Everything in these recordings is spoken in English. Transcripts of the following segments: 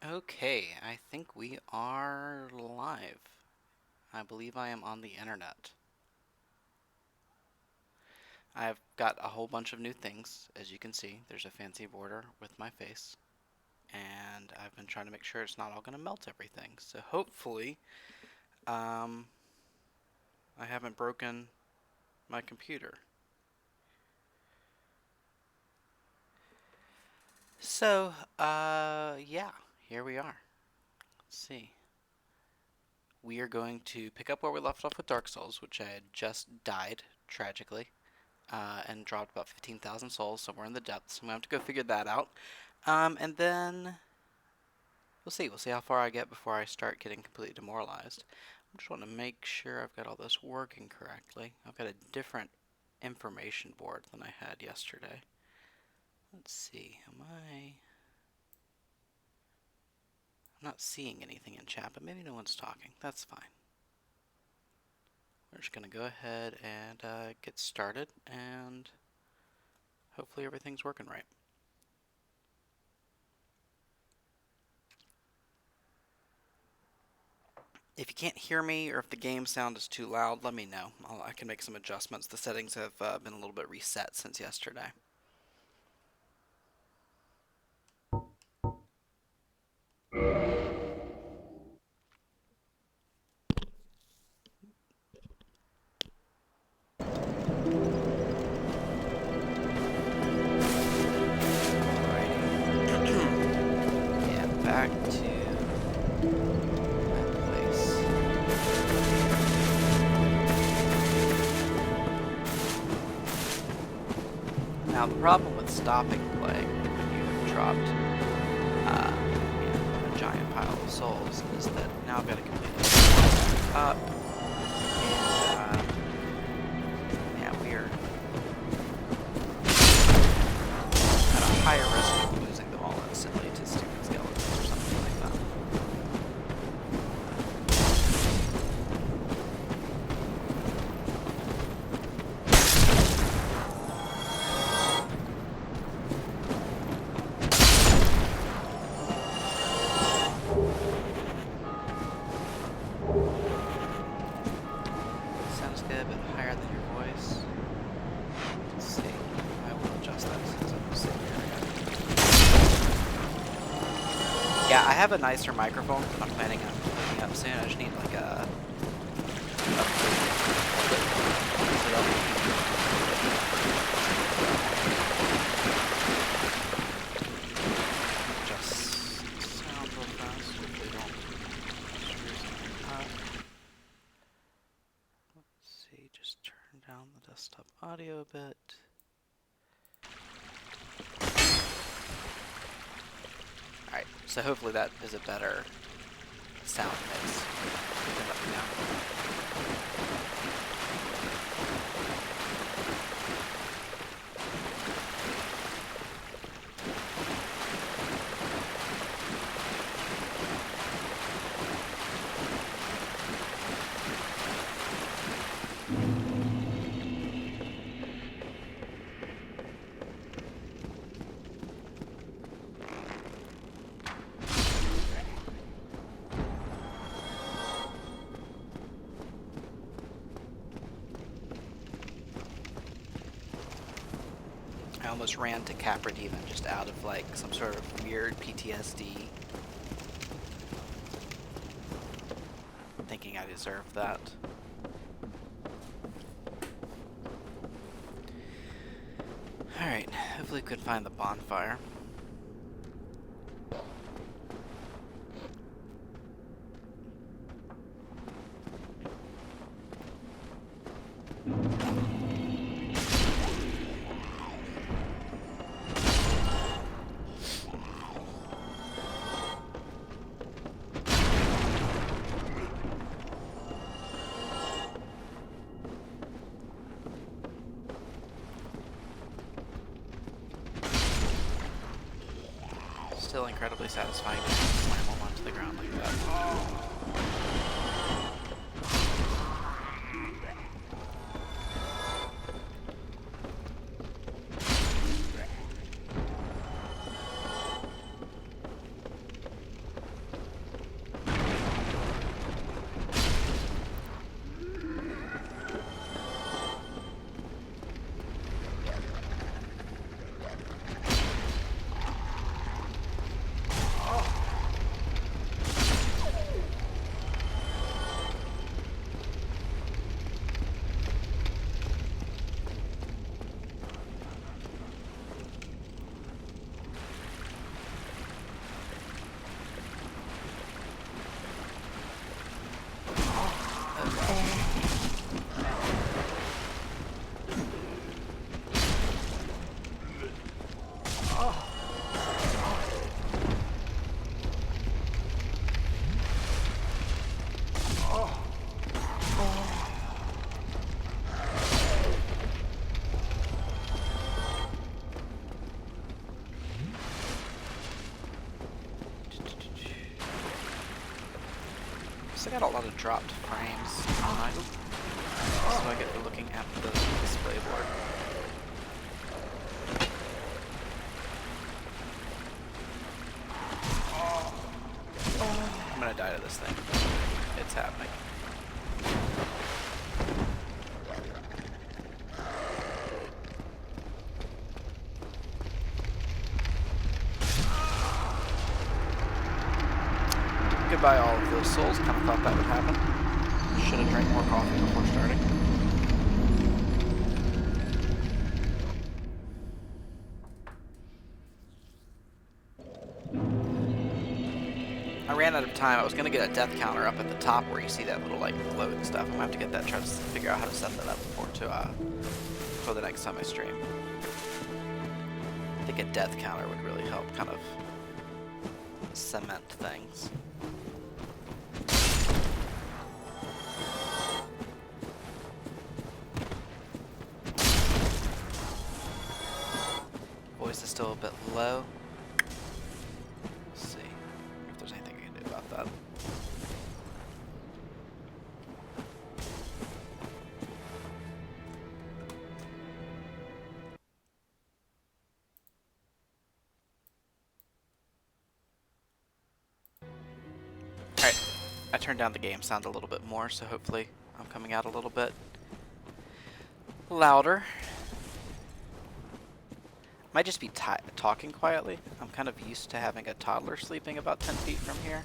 Okay, I think we are live. I believe I am on the internet. I've got a whole bunch of new things, as you can see. There's a fancy border with my face, and I've been trying to make sure it's not all going to melt everything. So hopefully, um, I haven't broken my computer. So, yeah, here we are. Let's see. We are going to pick up where we left off with Dark Souls, which I had just died, tragically. And dropped about 15,000 souls somewhere in the depths. I'm going to have to go figure that out. And then we'll see. We'll see how far I get before I start getting completely demoralized. I just want to make sure I've got all this working correctly. I've got a different information board than I had yesterday. Let's see. I'm not seeing anything in chat, but maybe no one's talking. That's fine. We're just going to go ahead and get started, and hopefully everything's working right. If you can't hear me or if the game sound is too loud, let me know. I can make some adjustments. The settings have been a little bit reset since yesterday. Yeah, back to that place. Now the problem with stopping playing when you've dropped a giant pile of souls is that now I've got to completely up. And yeah, we're at a higher risk of losing them all instantly to stupid skeletons or something like that. Sounds good, but higher than your voice. Let's see. I will adjust that since I'm sitting here. Yeah, I have a nicer microphone that I'm planning on hooking up soon. I just need like a just sound real fast. Hopefully don't screw something up. Let's see, just turn down the desktop audio a bit. Alright, so hopefully that is a better sound mix. You can let me know. I almost ran to Capra Demon just out of like some sort of weird PTSD. Thinking I deserved that. Alright, hopefully we can find the bonfire. Still incredibly satisfying to slam them onto the ground like that. Oh. I got a lot of dropped frames. That's what I get for looking at the display board. I'm gonna die to this thing. It's happening. Goodbye all of those souls. Kind of thought that would happen. Should have drank more coffee before starting. I ran out of time. I was gonna get a death counter up at the top where you see that little like floating stuff. I'm gonna have to get that. Try to figure out how to set that up for the next time I stream. I think a death counter would really help kind of cement things. Voice is still a bit low. Let's see if there's anything I can do about that. Alright, I turned down the game sound a little bit more, so hopefully I'm coming out a little bit louder. Might just be talking quietly. I'm kind of used to having a toddler sleeping about 10 feet from here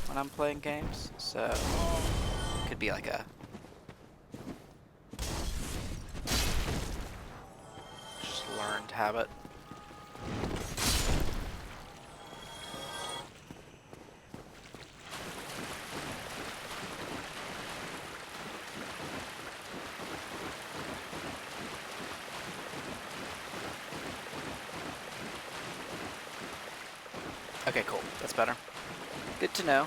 when I'm playing games, so it could be like a just learned habit. Okay, cool. That's better. Good to know.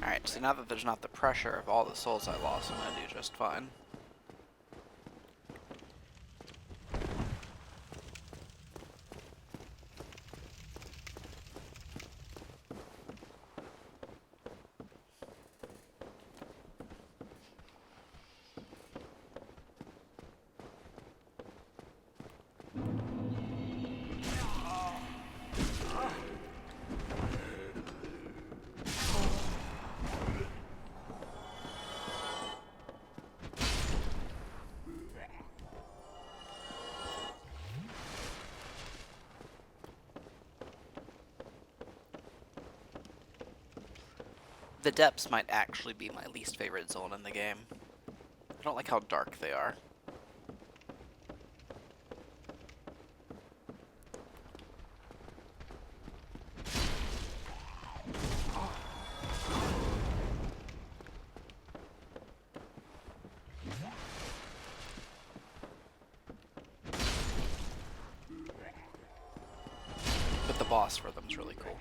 Alright, so now that there's not the pressure of all the souls I lost, I'm gonna do just fine. The depths might actually be my least favorite zone in the game. I don't like how dark they are. But the boss for them is really cool.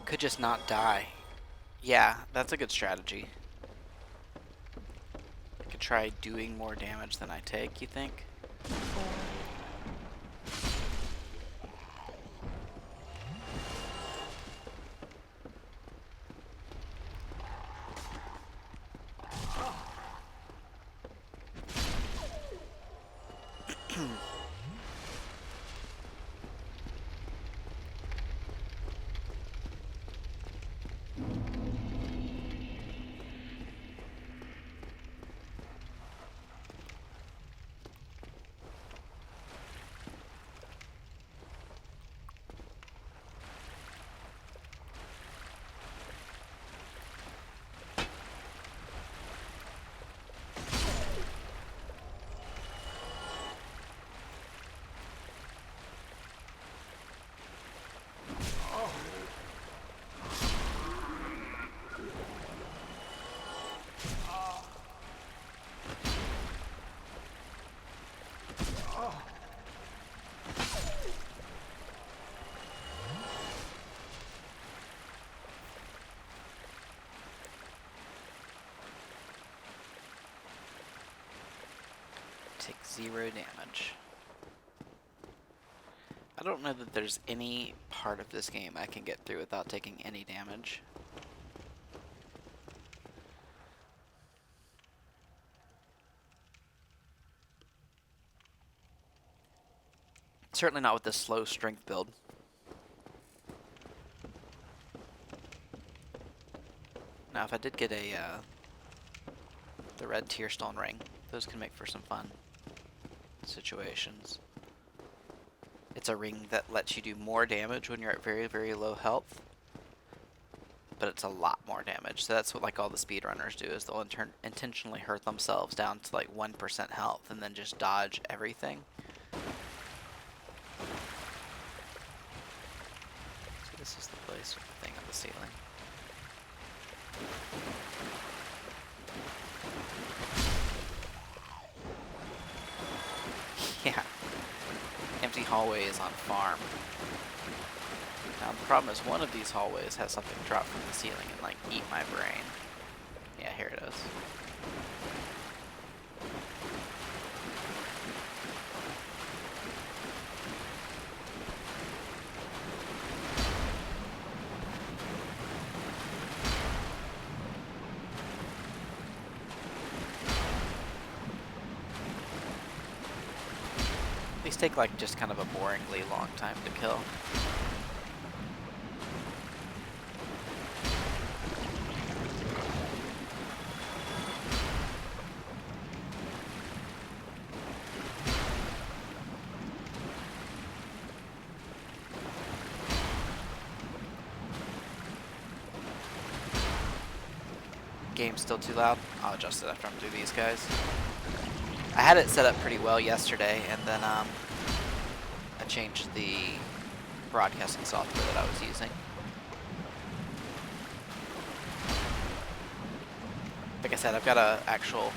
Could just not die. Yeah, that's a good strategy. I could try doing more damage than I take, you think? take 0 damage. I don't know that there's any part of this game I can get through without taking any damage. Certainly not with this slow strength build. Now, if I did get the red tear stone ring, those can make for some fun situations. It's a ring that lets you do more damage when you're at very, very low health, but it's a lot more damage. So that's what like all the speedrunners do, is they'll intentionally hurt themselves down to like 1% health and then just dodge everything. So this is the place with the thing on the ceiling. Yeah. Empty hallway is on farm. Now the problem is one of these hallways has something drop from the ceiling and like eat my brain. Yeah, here it is. These take like just kind of a boringly long time to kill. Game's still too loud. I'll adjust it after I'm through these guys. I had it set up pretty well yesterday, and then I changed the broadcasting software that I was using. Like I said, I've got an actual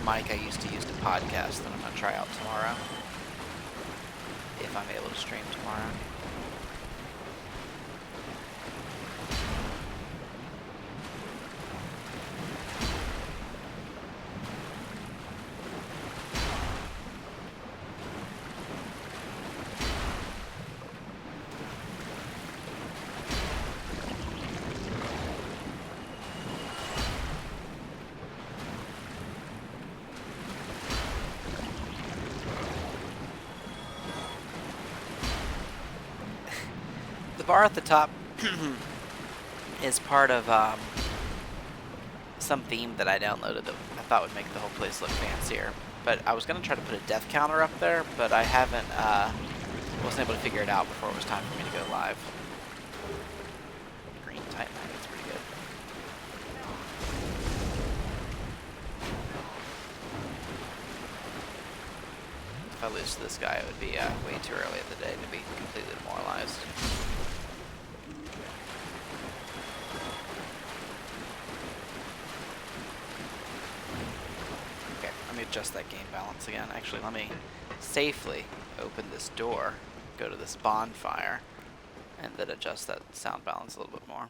mic I used to use to podcast that I'm going to try out tomorrow, if I'm able to stream tomorrow. The bar at the top is part of some theme that I downloaded that I thought would make the whole place look fancier. But I was going to try to put a death counter up there, but I wasn't able to figure it out before it was time for me to go live. Green Titanite, that's pretty good. If I lose to this guy, it would be way too early in the day to be completely demoralized. Okay, let me adjust that game balance again. Actually, let me safely open this door, go to this bonfire, and then adjust that sound balance a little bit more.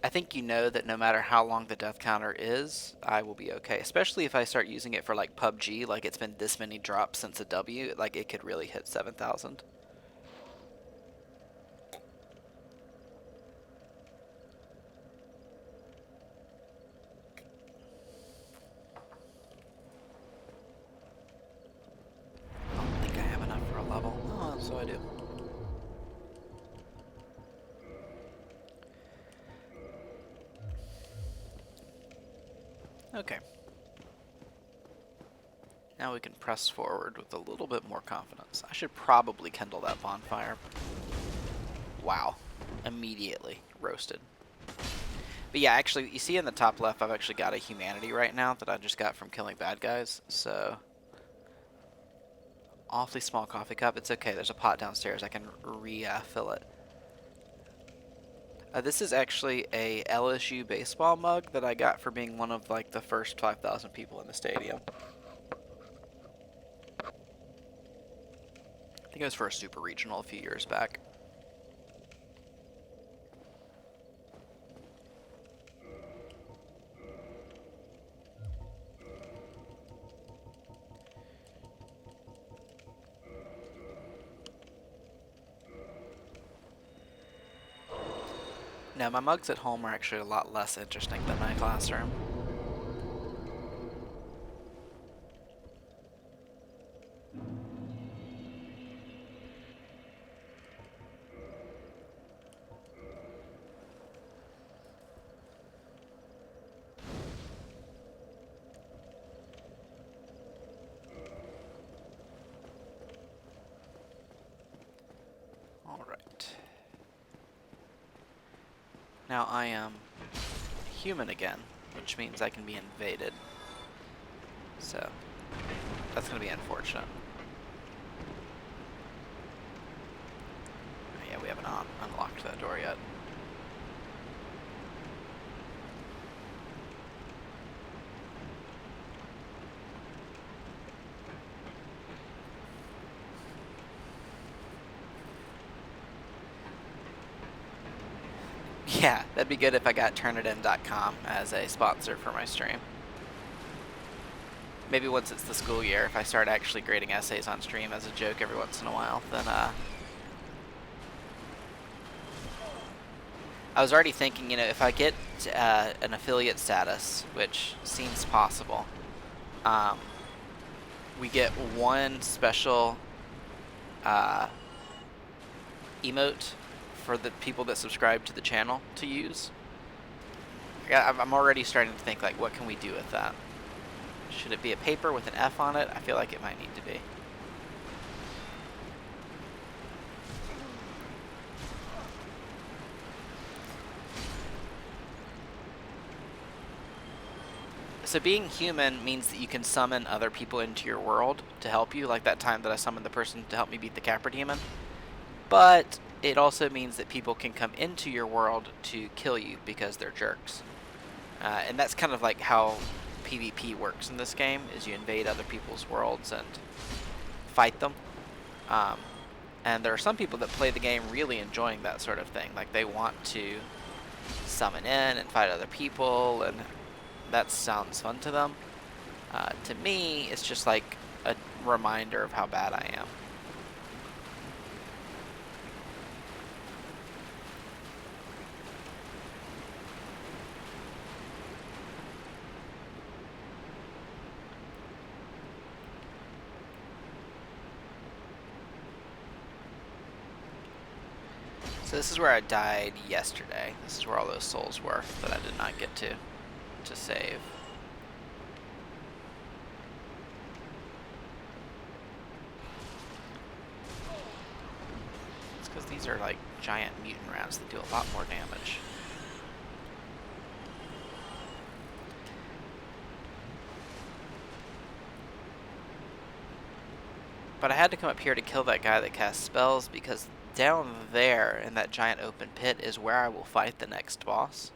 I think you know that no matter how long the death counter is, I will be okay. Especially if I start using it for like PUBG, like it's been this many drops since a W, like it could really hit 7,000. I don't think I have enough for a level. Oh, so I do. Okay. Now we can press forward with a little bit more confidence. I should probably kindle that bonfire. Wow. Immediately roasted. But yeah, actually, you see in the top left, I've actually got a humanity right now that I just got from killing bad guys, so... Awfully small coffee cup. It's okay, there's a pot downstairs. I can refill it. This is actually a LSU baseball mug that I got for being one of like the first 5,000 people in the stadium. think it was for a super regional a few years back. No, my mugs at home are actually a lot less interesting than my classroom. Alright. Now I am human again, which means I can be invaded. So, that's going to be unfortunate. Oh, yeah, we haven't unlocked that door yet. Yeah, that'd be good if I got Turnitin.com as a sponsor for my stream. Maybe once it's the school year, if I start actually grading essays on stream as a joke every once in a while, then I was already thinking, you know, if I get an affiliate status, which seems possible, we get one special emote for the people that subscribe to the channel to use. I'm already starting to think, like, what can we do with that? Should it be a paper with an F on it? I feel like it might need to be. So being human means that you can summon other people into your world to help you, like that time that I summoned the person to help me beat the Capra Demon. But it also means that people can come into your world to kill you because they're jerks. And that's kind of like how PvP works in this game, is you invade other people's worlds and fight them. And there are some people that play the game really enjoying that sort of thing. Like, they want to summon in and fight other people, and that sounds fun to them. To me, it's just like a reminder of how bad I am. So this is where I died yesterday. This is where all those souls were that I did not get to save. It's because these are like giant mutant rats that do a lot more damage. But I had to come up here to kill that guy that casts spells, because down there in that giant open pit is where I will fight the next boss.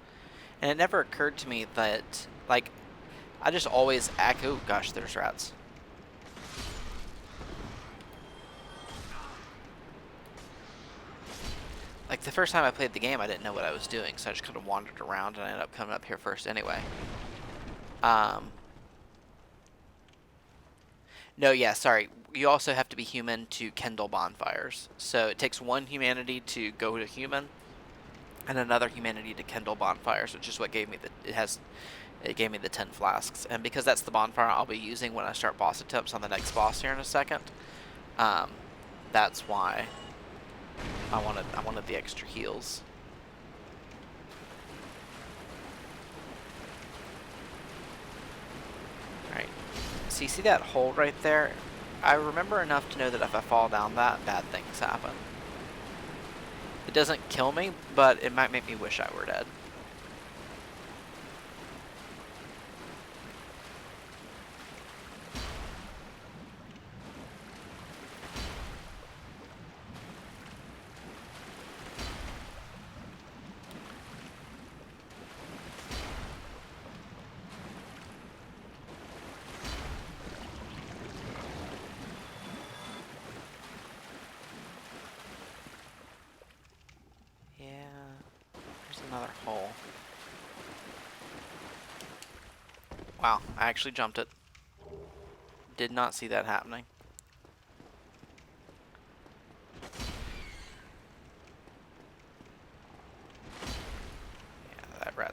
And it never occurred to me that, like, I just always act. Oh gosh, there's rats. Like, the first time I played the game, I didn't know what I was doing, so I just kind of wandered around, and I ended up coming up here first anyway. No, yeah, sorry. You also have to be human to kindle bonfires. So it takes one humanity to go to human, and another humanity to kindle bonfires, which is what gave me it gave me the 10 flasks. And because that's the bonfire I'll be using when I start boss attempts on the next boss here in a second, that's why I wanted the extra heals. Alright. So you see that hole right there? I remember enough to know that if I fall down that, bad things happen. It doesn't kill me, but it might make me wish I were dead. another hole. Wow, I actually jumped it. Did not see that happening. Yeah,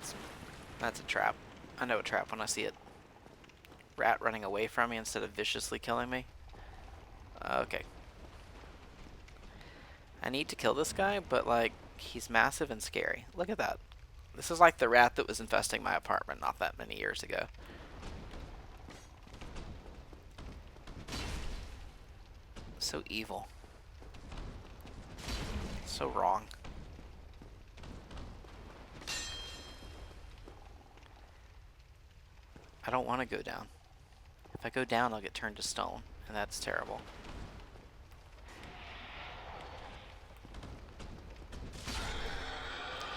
that's a trap. I know a trap when I see it. Rat running away from me instead of viciously killing me. Okay. I need to kill this guy, but like, he's massive and scary. Look at that. This is like the rat that was infesting my apartment not that many years ago. So evil. So wrong. I don't want to go down. If I go down, I'll get turned to stone, and that's terrible.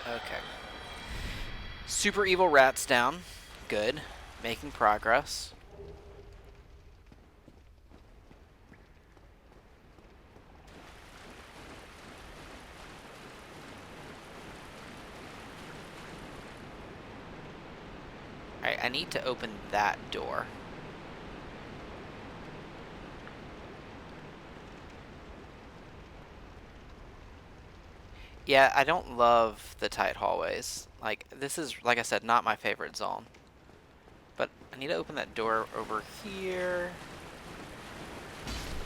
Okay. Super evil rat's down. Good. Making progress. Alright, I need to open that door. Yeah, I don't love the tight hallways. Like, this is, like I said, not my favorite zone. But I need to open that door over here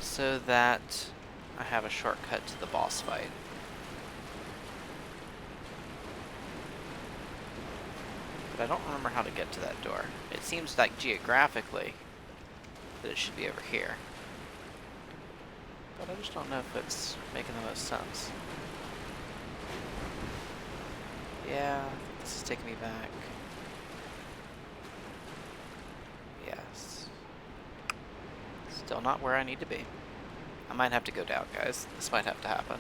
so that I have a shortcut to the boss fight. But I don't remember how to get to that door. It seems like geographically that it should be over here. But I just don't know if it's making the most sense. Yeah, this is taking me back. Yes. Still not where I need to be. I might have to go down, guys. This might have to happen.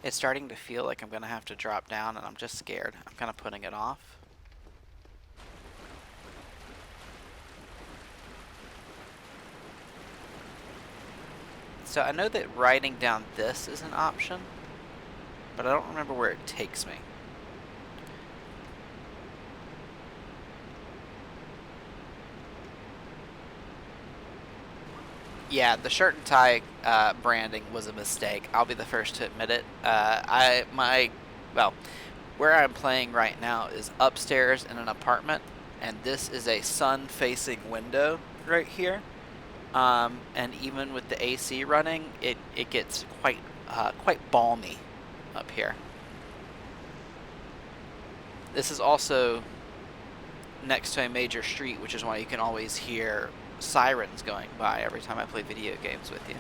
It's starting to feel like I'm going to have to drop down, and I'm just scared. I'm kind of putting it off. So I know that riding down this is an option, but I don't remember where it takes me. Yeah, the shirt and tie branding was a mistake. I'll be the first to admit it. Well, where I'm playing right now is upstairs in an apartment, and this is a sun-facing window right here. And even with the AC running, it gets quite balmy up here. This is also next to a major street, which is why you can always hear sirens going by every time I play video games with you.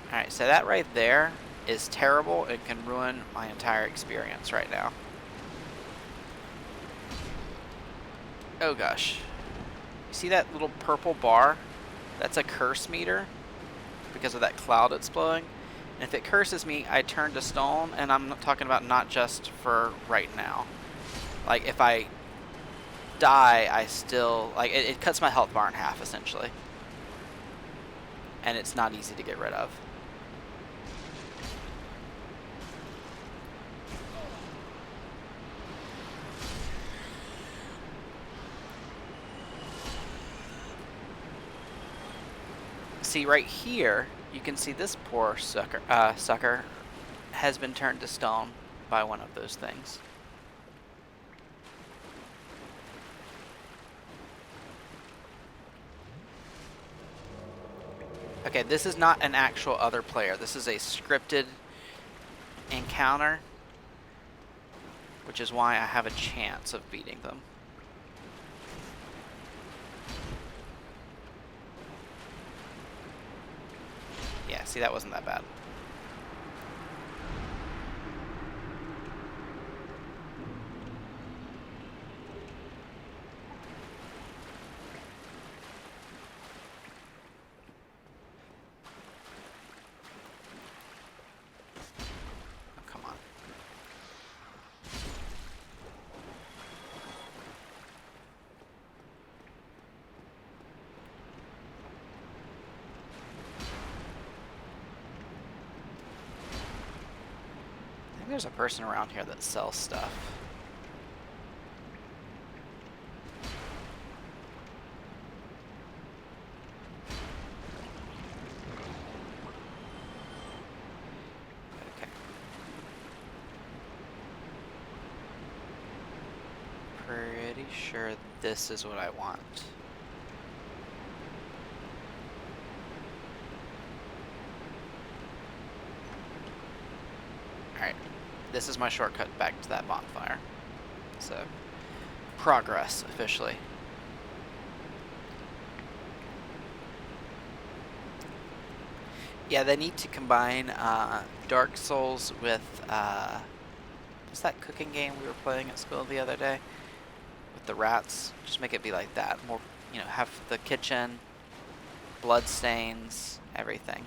Alright, so that right there is terrible and can ruin my entire experience right now. Oh gosh. You see that little purple bar? That's a curse meter because of that cloud it's blowing. And if it curses me, I turn to stone, and I'm talking about not just for right now. Like, if I die, I still, like, it cuts my health bar in half, essentially. And it's not easy to get rid of. See, right here, you can see this poor sucker has been turned to stone by one of those things. Okay, this is not an actual other player. This is a scripted encounter, which is why I have a chance of beating them. Yeah, see, that wasn't that bad. there's a person around here that sells stuff. Okay. Pretty sure this is what I want. Alright. This is my shortcut back to that bonfire. So, progress, officially. Yeah, they need to combine Dark Souls with, what's that cooking game we were playing at school the other day? With the rats. Just make it be like that. More, you know, have the kitchen, blood stains, everything.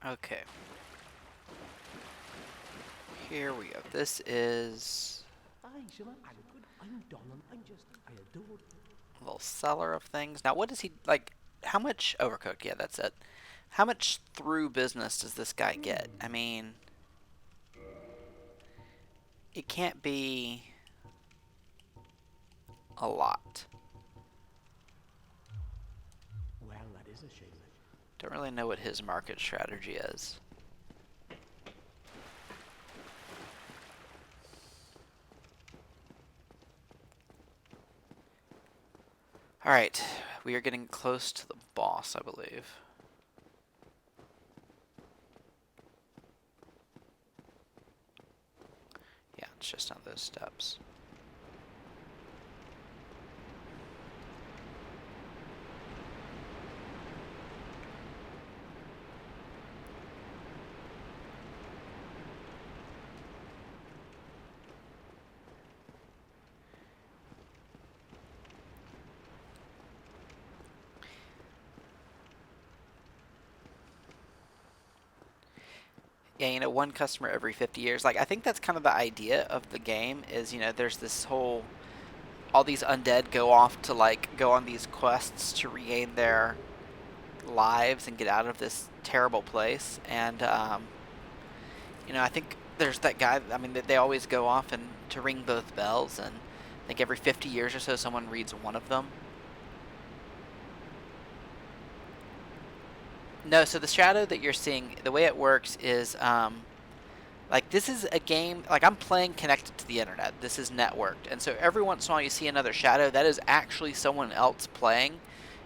Okay. Here we go. This is a little cellar of things. Now, what does he, like, how much overcooked? Yeah, that's it. How much through business does this guy get? I mean, it can't be a lot. Well, that is a shame. Don't really know what his market strategy is. Alright, we are getting close to the boss, I believe. Yeah, it's just on those steps. Yeah, you know, one customer every 50 years. Like, I think that's kind of the idea of the game is, you know, there's this whole, all these undead go off to, like, go on these quests to regain their lives and get out of this terrible place. And, you know, I think there's that guy, I mean, they always go off and to ring both bells, and I think every 50 years or so someone reads one of them. No, so the shadow that you're seeing, the way it works is, like, this is a game, like, I'm playing connected to the internet. This is networked. And so every once in a while you see another shadow. That is actually someone else playing.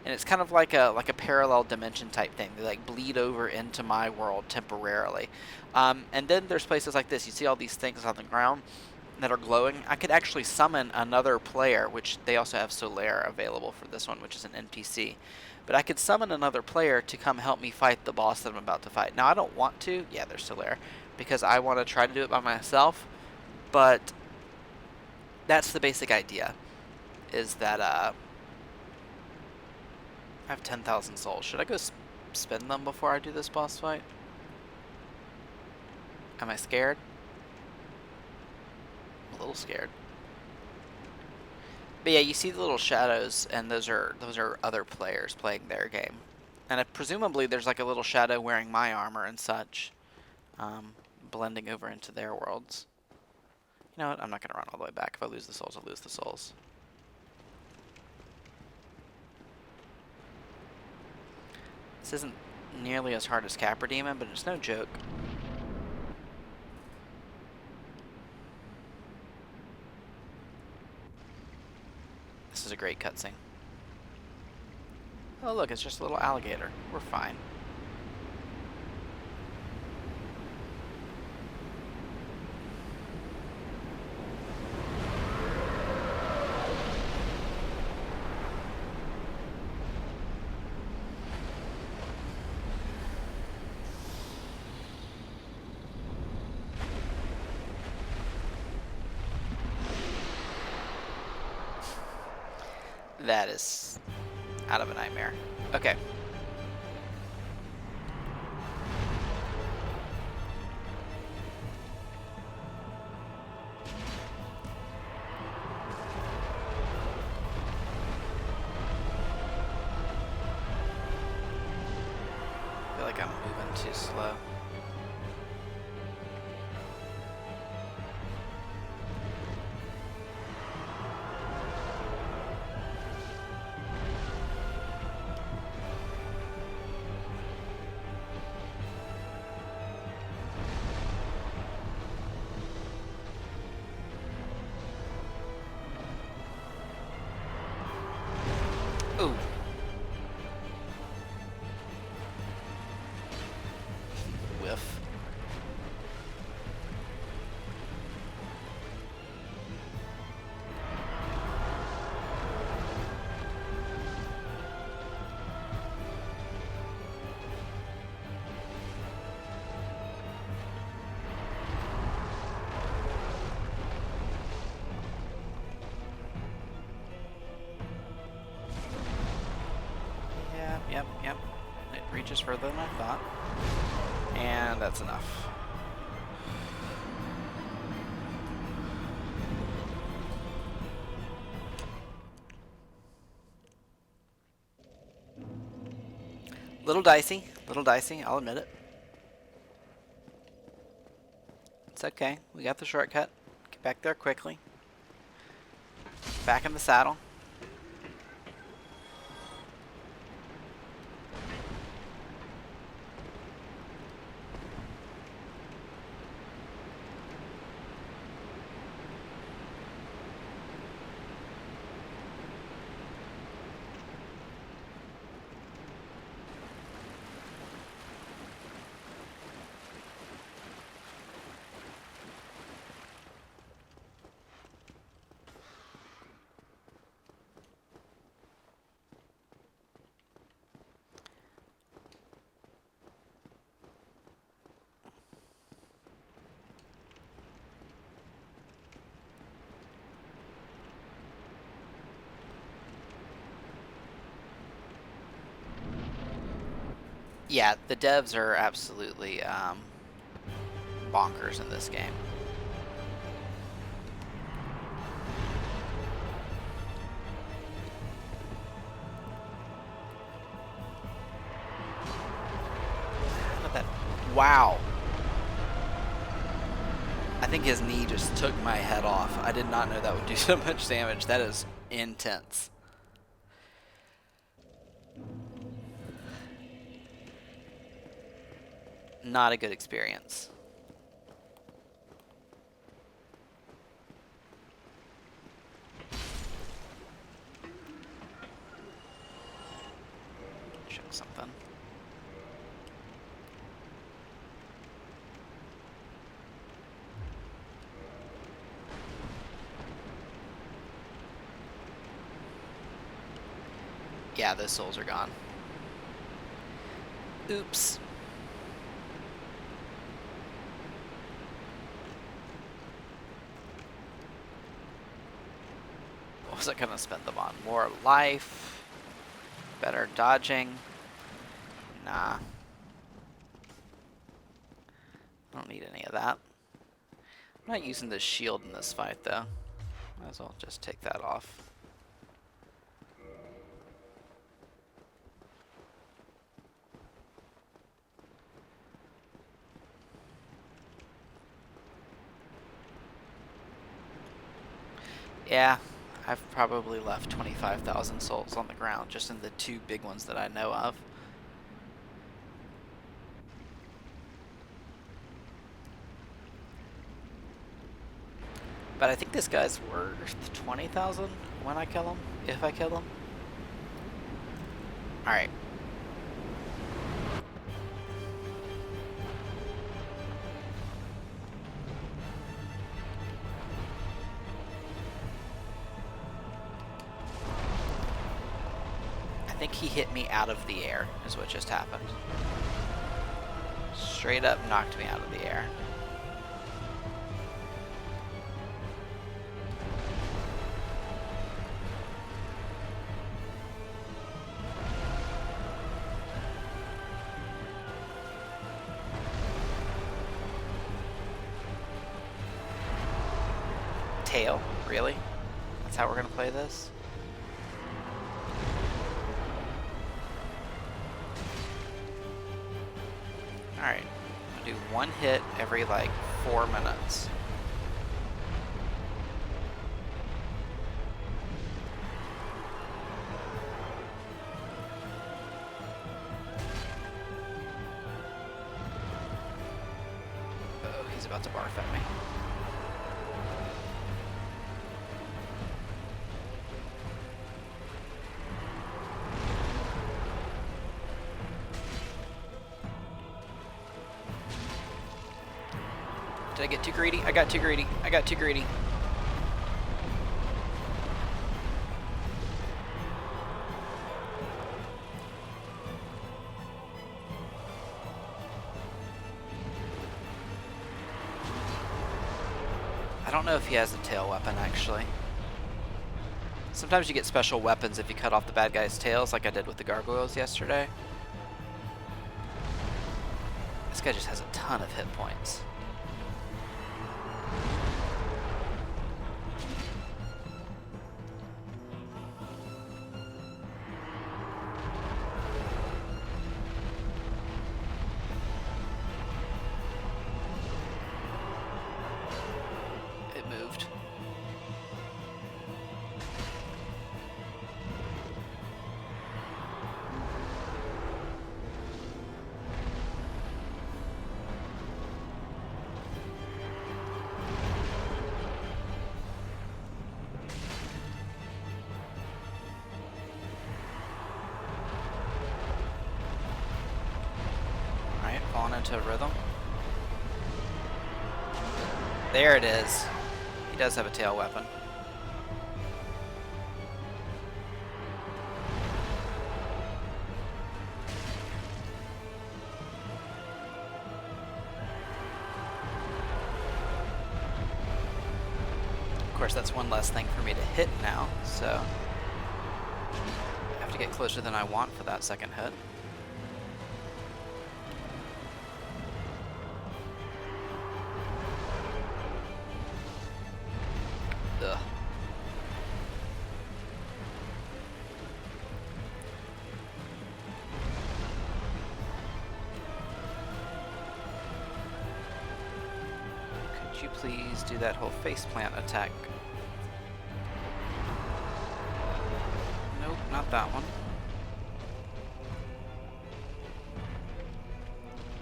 And it's kind of like a parallel dimension type thing. They, like, bleed over into my world temporarily. And then there's places like this. You see all these things on the ground that are glowing. I could actually summon another player, which they also have Solaire available for this one, which is an NPC. But I could summon another player to come help me fight the boss that I'm about to fight. Now, I don't want to. Yeah, there's Solaire. Because I want to try to do it by myself. But that's the basic idea. Is that, I have 10,000 souls. Should I go spend them before I do this boss fight? Am I scared? I'm a little scared. But yeah, you see the little shadows, and those are other players playing their game. And presumably there's like a little shadow wearing my armor and such, blending over into their worlds. You know what? I'm not gonna run all the way back. If I lose the souls, I'll lose the souls. This isn't nearly as hard as Capra Demon, but it's no joke. This is a great cutscene. Oh look, it's just a little alligator. We're fine. That is out of a nightmare. Okay. I feel like I'm moving too slow. Ooh. Whiff. Yep. It reaches further than I thought. And that's enough. Little dicey, I'll admit it. It's okay, we got the shortcut. Get back there quickly. Back in the saddle. Yeah, the devs are absolutely bonkers in this game. How did that? Wow. I think his knee just took my head off. I did not know that would do so much damage. That is intense. Not a good experience. Check something. Yeah, those souls are gone. Oops. What was I gonna spend them on? More life? Better dodging? Nah. I don't need any of that. I'm not using this shield in this fight, though. Might as well just take that off. Yeah, I've probably left 25,000 souls on the ground just in the two big ones that I know of. But I think this guy's worth 20,000 when I kill him, if I kill him. Alright. I think he hit me out of the air, is what just happened. Straight up knocked me out of the air. tail? Really? That's how we're gonna play this? Alright. I'm gonna do one hit every like 4 minutes. Oh, he's about to barf at me. Did I get too greedy? I got too greedy. I got too greedy. I don't know if he has a tail weapon, actually. Sometimes you get special weapons if you cut off the bad guy's tails, like I did with the gargoyles yesterday. This guy just has a ton of hit points. It moved. Falling into a rhythm. There it is. He does have a tail weapon. Of course, that's one less thing for me to hit now, so I have to get closer than I want for that second hit. Ugh. Could you please do that whole faceplant attack? Nope, not that one.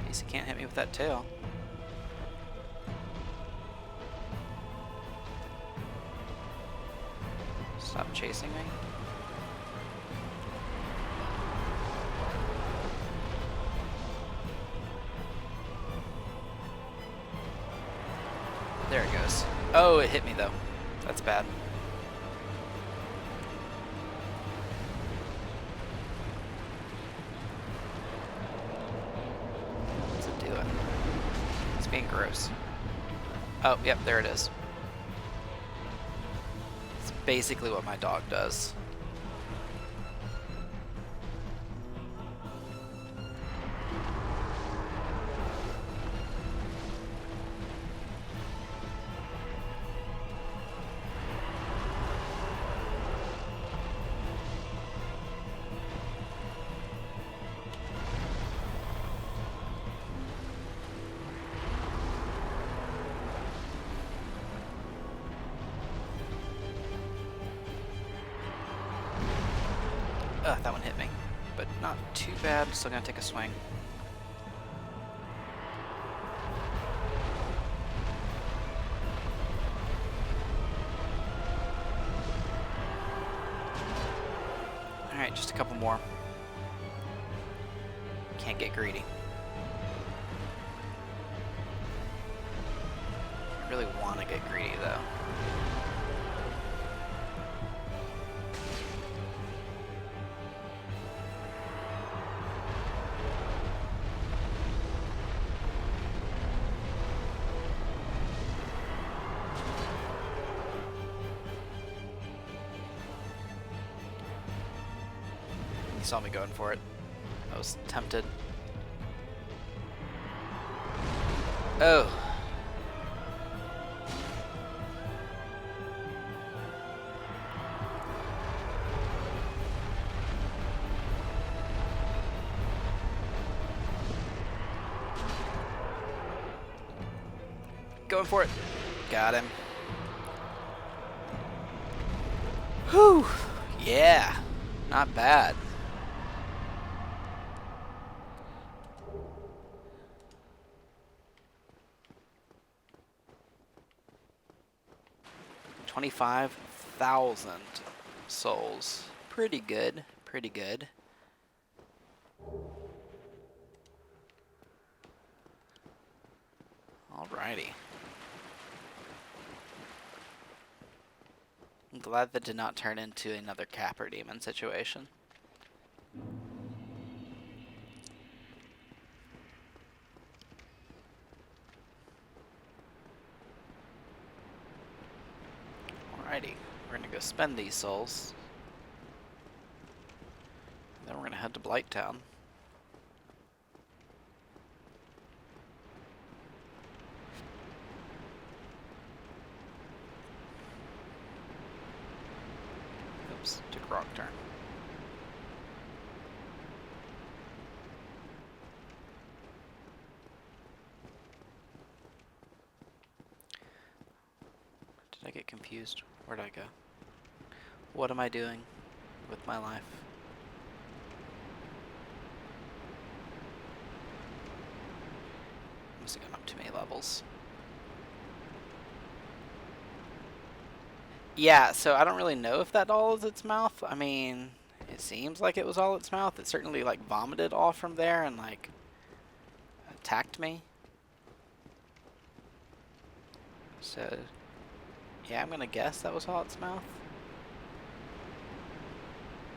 At least he can't hit me with that tail. Stop chasing me. There it goes. Oh, it hit me though. That's bad. What's it doing? It's being gross. Oh, yep, there it is. Basically what my dog does. That one hit me, but not too bad. Still gonna take a swing. Alright, just a couple more. Can't get greedy. I really want to get greedy though. He saw me going for it. I was tempted. Oh. Going for it. Got him. Whew. Yeah. Not bad. $25,000 souls. Pretty good. Pretty good. Alrighty. I'm glad that did not turn into another Capper Demon situation. Alrighty. We're gonna go spend these souls. Then we're gonna head to Blighttown. Oops, took a wrong turn. Did I get confused? Where'd I go? What am I doing with my life? Must have gone up too many levels. Yeah, so I don't really know if that all is its mouth. I mean, it seems like it was all its mouth. It certainly like vomited off from there and like attacked me. So, yeah, I'm gonna guess that was all its mouth.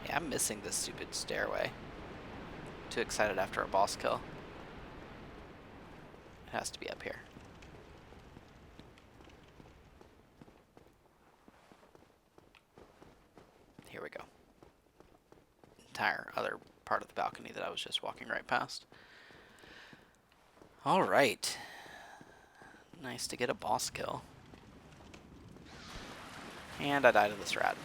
Yeah, I'm missing this stupid stairway. Too excited after a boss kill. It has to be up here. Here we go. Entire other part of the balcony that I was just walking right past. Alright. Nice to get a boss kill. And I died to this rat.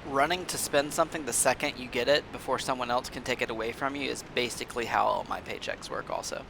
Running to spend something the second you get it before someone else can take it away from you is basically how all my paychecks work also.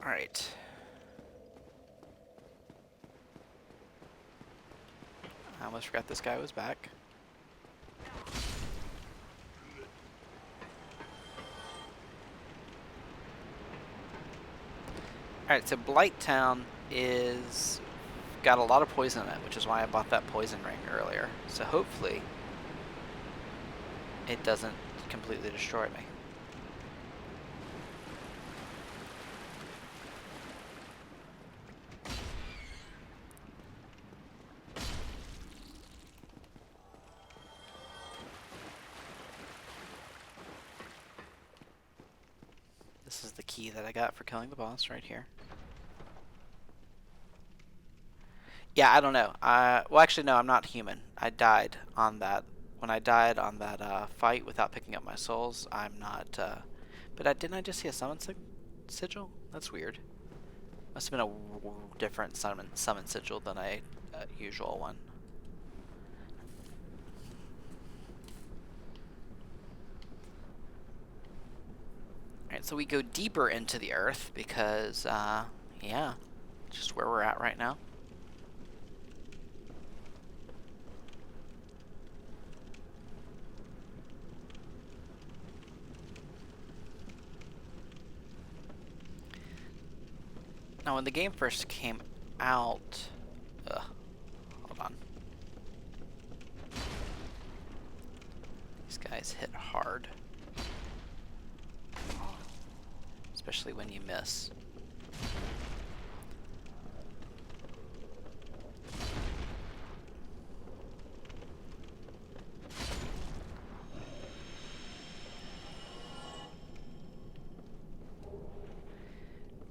Alright. I almost forgot this guy was back. Alright, so Blighttown is got a lot of poison in it, which is why I bought that poison ring earlier. So hopefully it doesn't completely destroy me. This is the key that I got for killing the boss right here. Yeah, I don't know. Well, actually, no, I'm not human. I died on that. When I died on that fight without picking up my souls, I'm not. But didn't I just see a sigil? That's weird. Must have been a different summon sigil than a usual one. Alright, so we go deeper into the earth because, yeah, just where we're at right now. Now, when the game first came out, hold on. These guys hit hard. especially when you miss.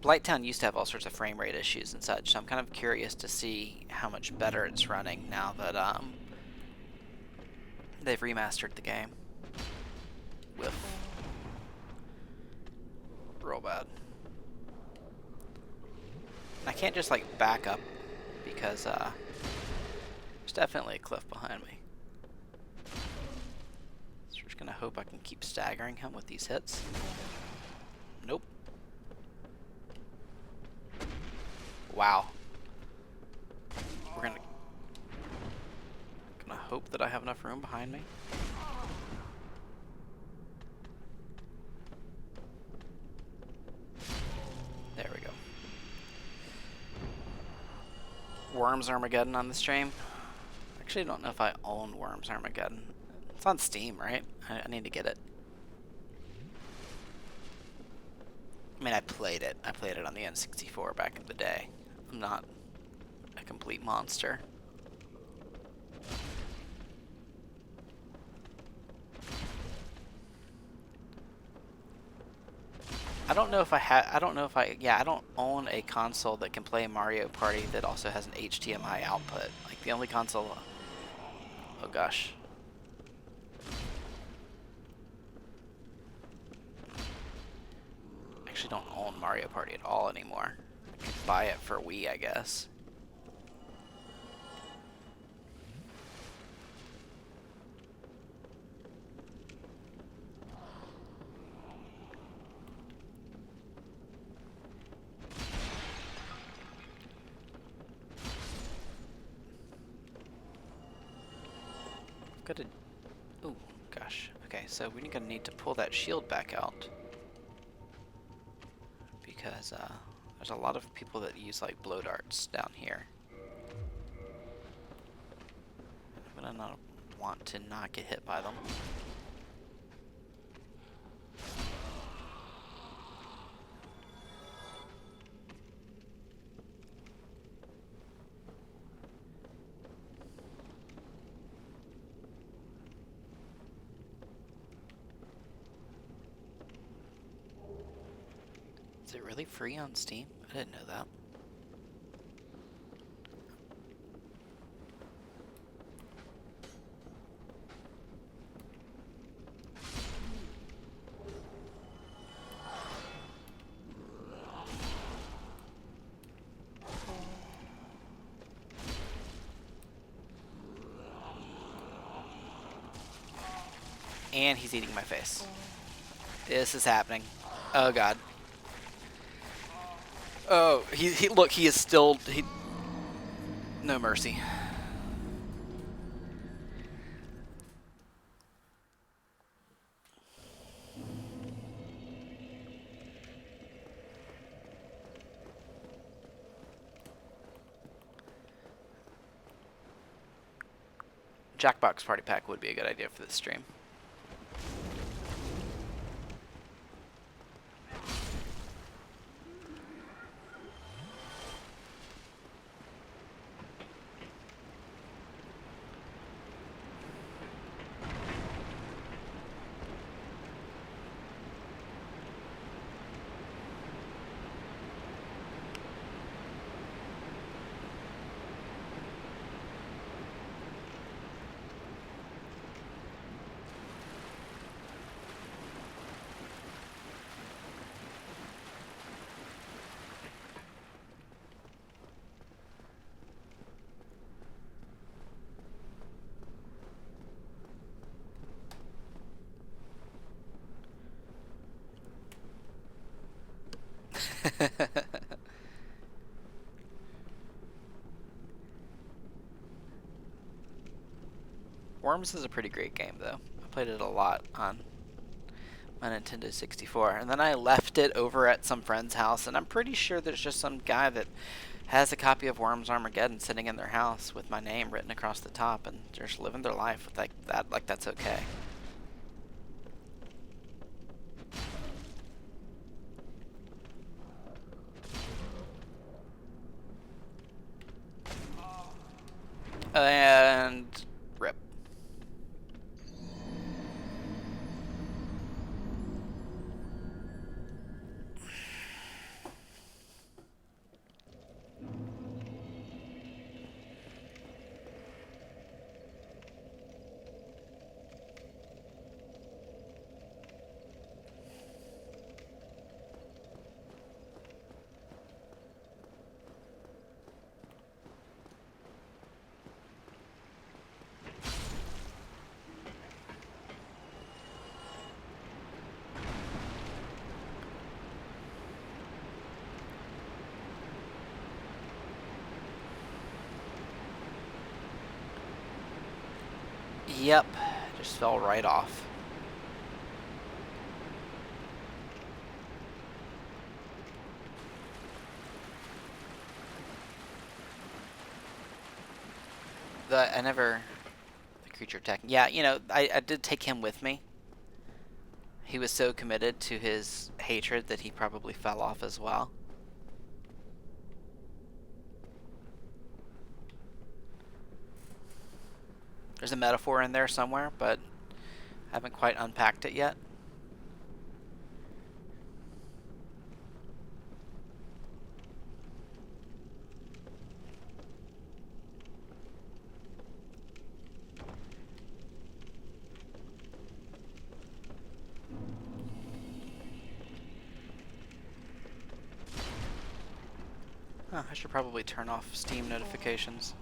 Blighttown used to have all sorts of frame rate issues and such, so I'm kind of curious to see how much better it's running now that they've remastered the game. Whiff. Real bad. I can't just like back up because there's definitely a cliff behind me. So we're just gonna hope I can keep staggering him with these hits. Nope. Wow. We're gonna hope that I have enough room behind me. There we go. Worms Armageddon on the stream. Actually, I don't know if I own Worms Armageddon. It's on Steam, right? I need to get it. I mean, I played it. I played it on the N64 back in the day. I'm not a complete monster. I don't know if I don't own a console that can play Mario Party that also has an HDMI output. Like, the only console... Oh, gosh. I actually don't own Mario Party at all anymore. I could buy it for Wii, I guess. Oh, gosh. Okay, so we're gonna need to pull that shield back out. Because, there's a lot of people that use, like, blow darts down here. I'm gonna not want to not get hit by them. Is it really free on Steam? I didn't know that. And he's eating my face. This is happening. Oh, God. Oh, look, he is still, no mercy. Jackbox Party Pack would be a good idea for this stream. Worms is a pretty great game, though. I played it a lot on my Nintendo 64, and then I left it over at some friend's house, and I'm pretty sure there's just some guy that has a copy of Worms Armageddon sitting in their house with my name written across the top, and they're just living their life with like that, like that's okay. And rip. Yep, just fell right off. I never the creature attacking. Yeah, I did take him with me. He was so committed to his hatred that he probably fell off as well. There's a metaphor in there somewhere, but I haven't quite unpacked it yet. Huh, I should probably turn off Steam notifications.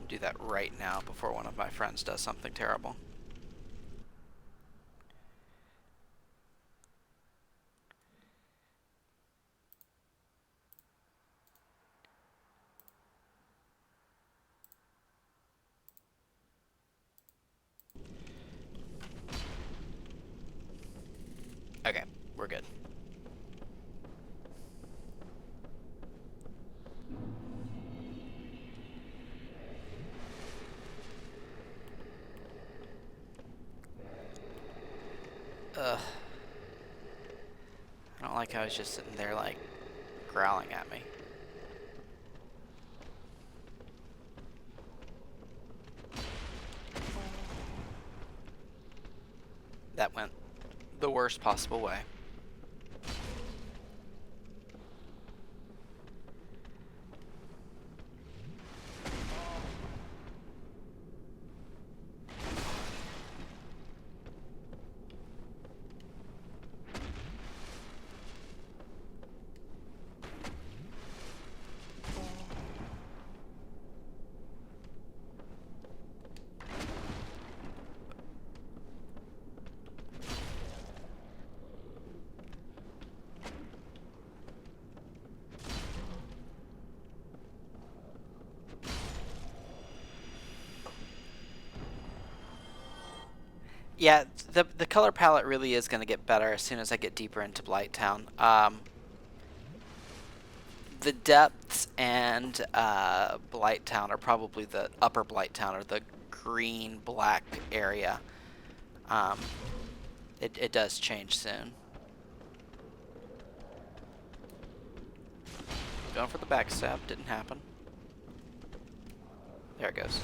Do that right now before one of my friends does something terrible. Okay, we're good. Ugh. I don't like how he's just sitting there, like, growling at me. That went the worst possible way. Yeah, the color palette really is going to get better as soon as I get deeper into Blighttown. The depths and Blighttown are probably the upper Blighttown or the green black area. Um, it does change soon. Going for the backstab, didn't happen. There it goes.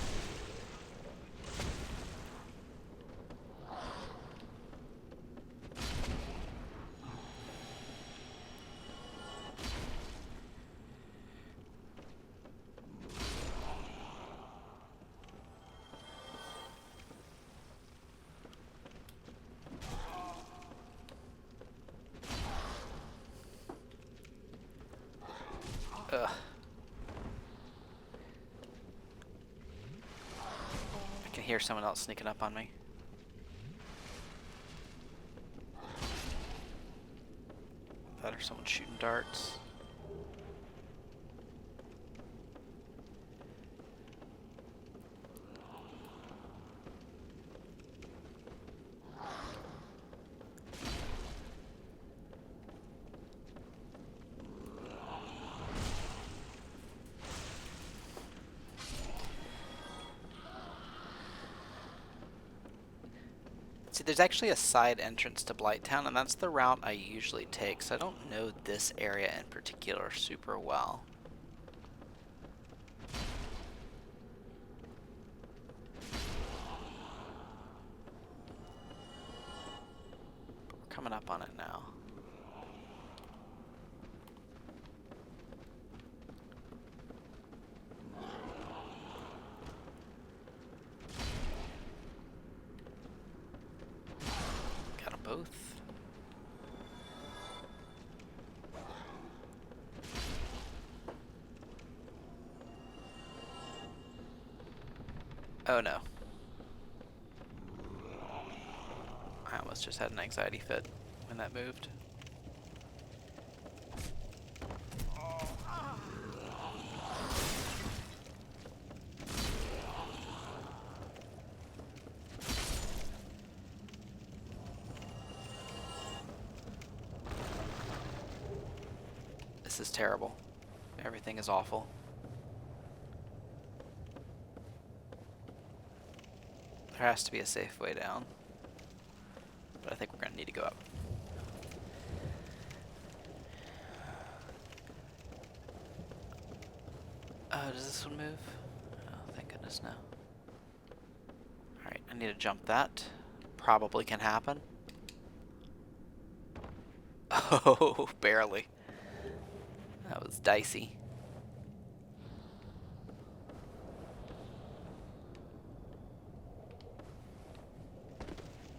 Ugh. I can hear someone else sneaking up on me. That or someone shooting darts. See, there's actually a side entrance to Blighttown, and that's the route I usually take, so I don't know this area in particular super well. But we're coming up on it now. Got them both. Oh no. I almost just had an anxiety fit when that moved. This is terrible. Everything is awful. There has to be a safe way down. But I think we're going to need to go up. Does this one move? Oh, thank goodness, no. Alright, I need to jump that. Probably can happen. Oh, barely. That was dicey.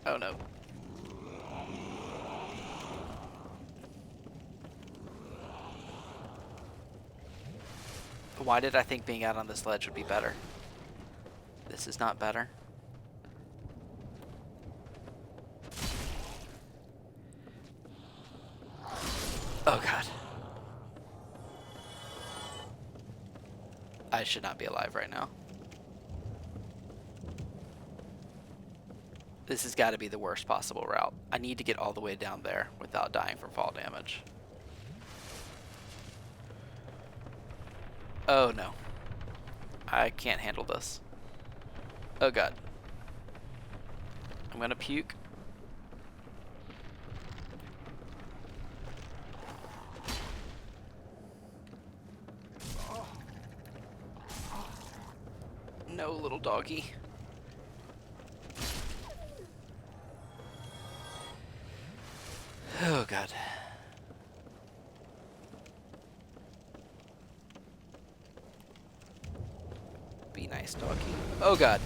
Oh no. Why did I think being out on this ledge would be better? This is not better. Oh god. I should not be alive right now. This has got to be the worst possible route. I need to get all the way down there without dying from fall damage. Oh no. I can't handle this. Oh god. I'm gonna puke. No, little doggy. Oh god. Be nice, doggy. Oh god.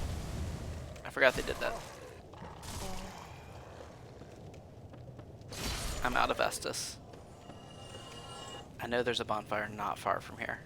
I forgot they did that. I'm out of Estus. I know there's a bonfire not far from here.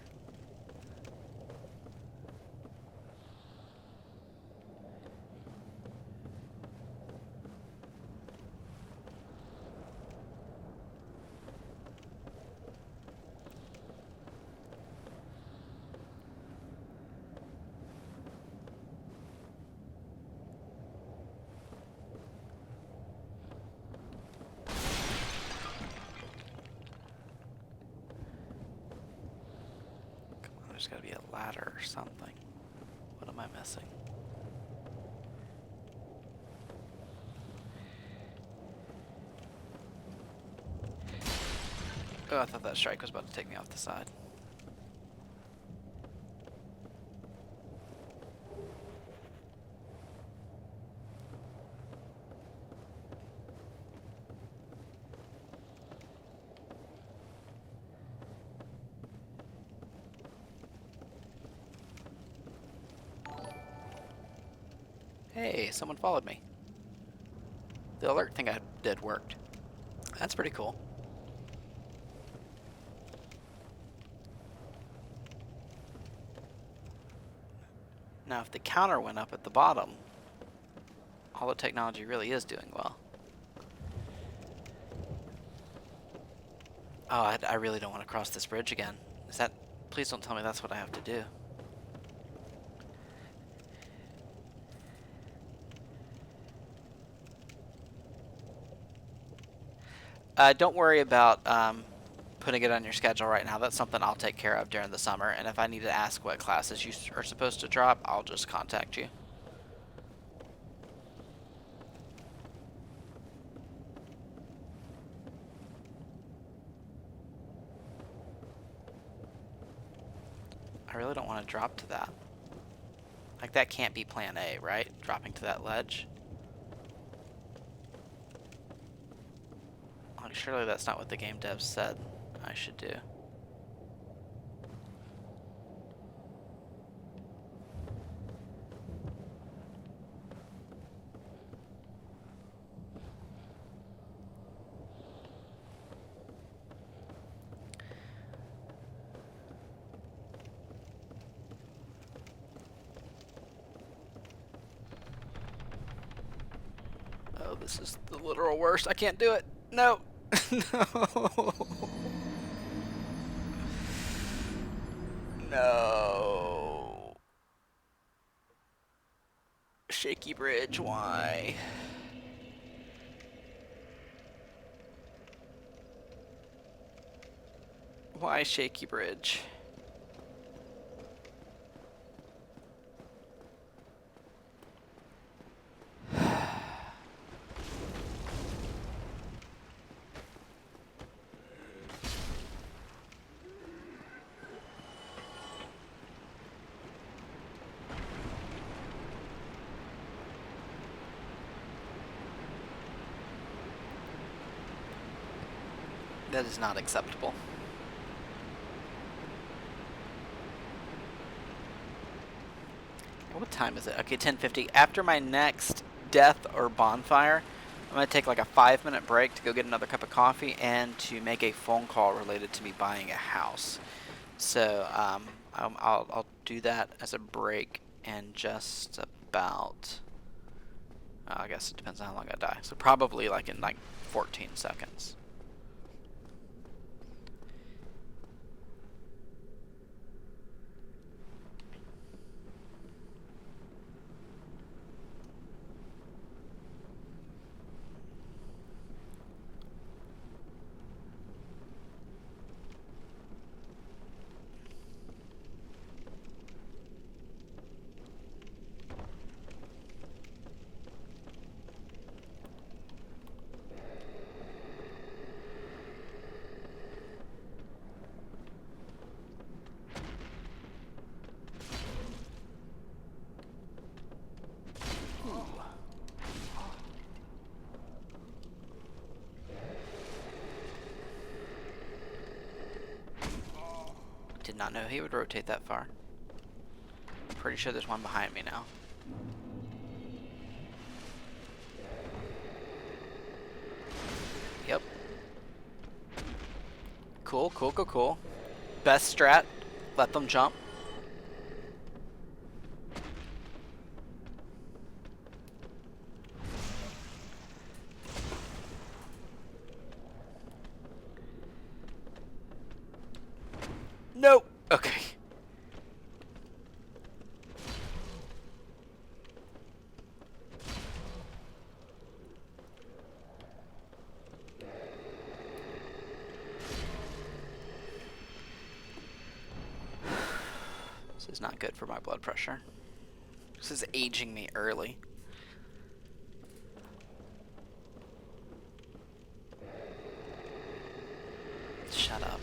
There's gotta be a ladder or something. What am I missing? Oh, I thought that strike was about to take me off the side. Hey, someone followed me. The alert thing I did worked. That's pretty cool. Now, if the counter went up at the bottom, all the technology really is doing well. Oh, I really don't want to cross this bridge again. Is that... Please don't tell me that's what I have to do. Don't worry about putting it on your schedule right now. That's something I'll take care of during the summer. And if I need to ask what classes you are supposed to drop, I'll just contact you. I really don't want to drop to that. Like, that can't be plan A, right? Dropping to that ledge. Like, surely that's not what the game devs said I should do. Oh, this is the literal worst. I can't do it. No. No. No. Shaky bridge, why? Why shaky bridge? That is not acceptable. What time is it? Okay, 10:50. After my next death or bonfire, I'm going to take like a 5-minute break to go get another cup of coffee and to make a phone call related to me buying a house. So I'll do that as a break in just about, I guess it depends on how long I die. So probably like in like 14 seconds. Did not know he would rotate that far. Pretty sure there's one behind me now. Yep. Cool, cool, cool, cool. Best strat, let them jump. Nope. Okay. This is not good for my blood pressure. This is aging me early. Shut up.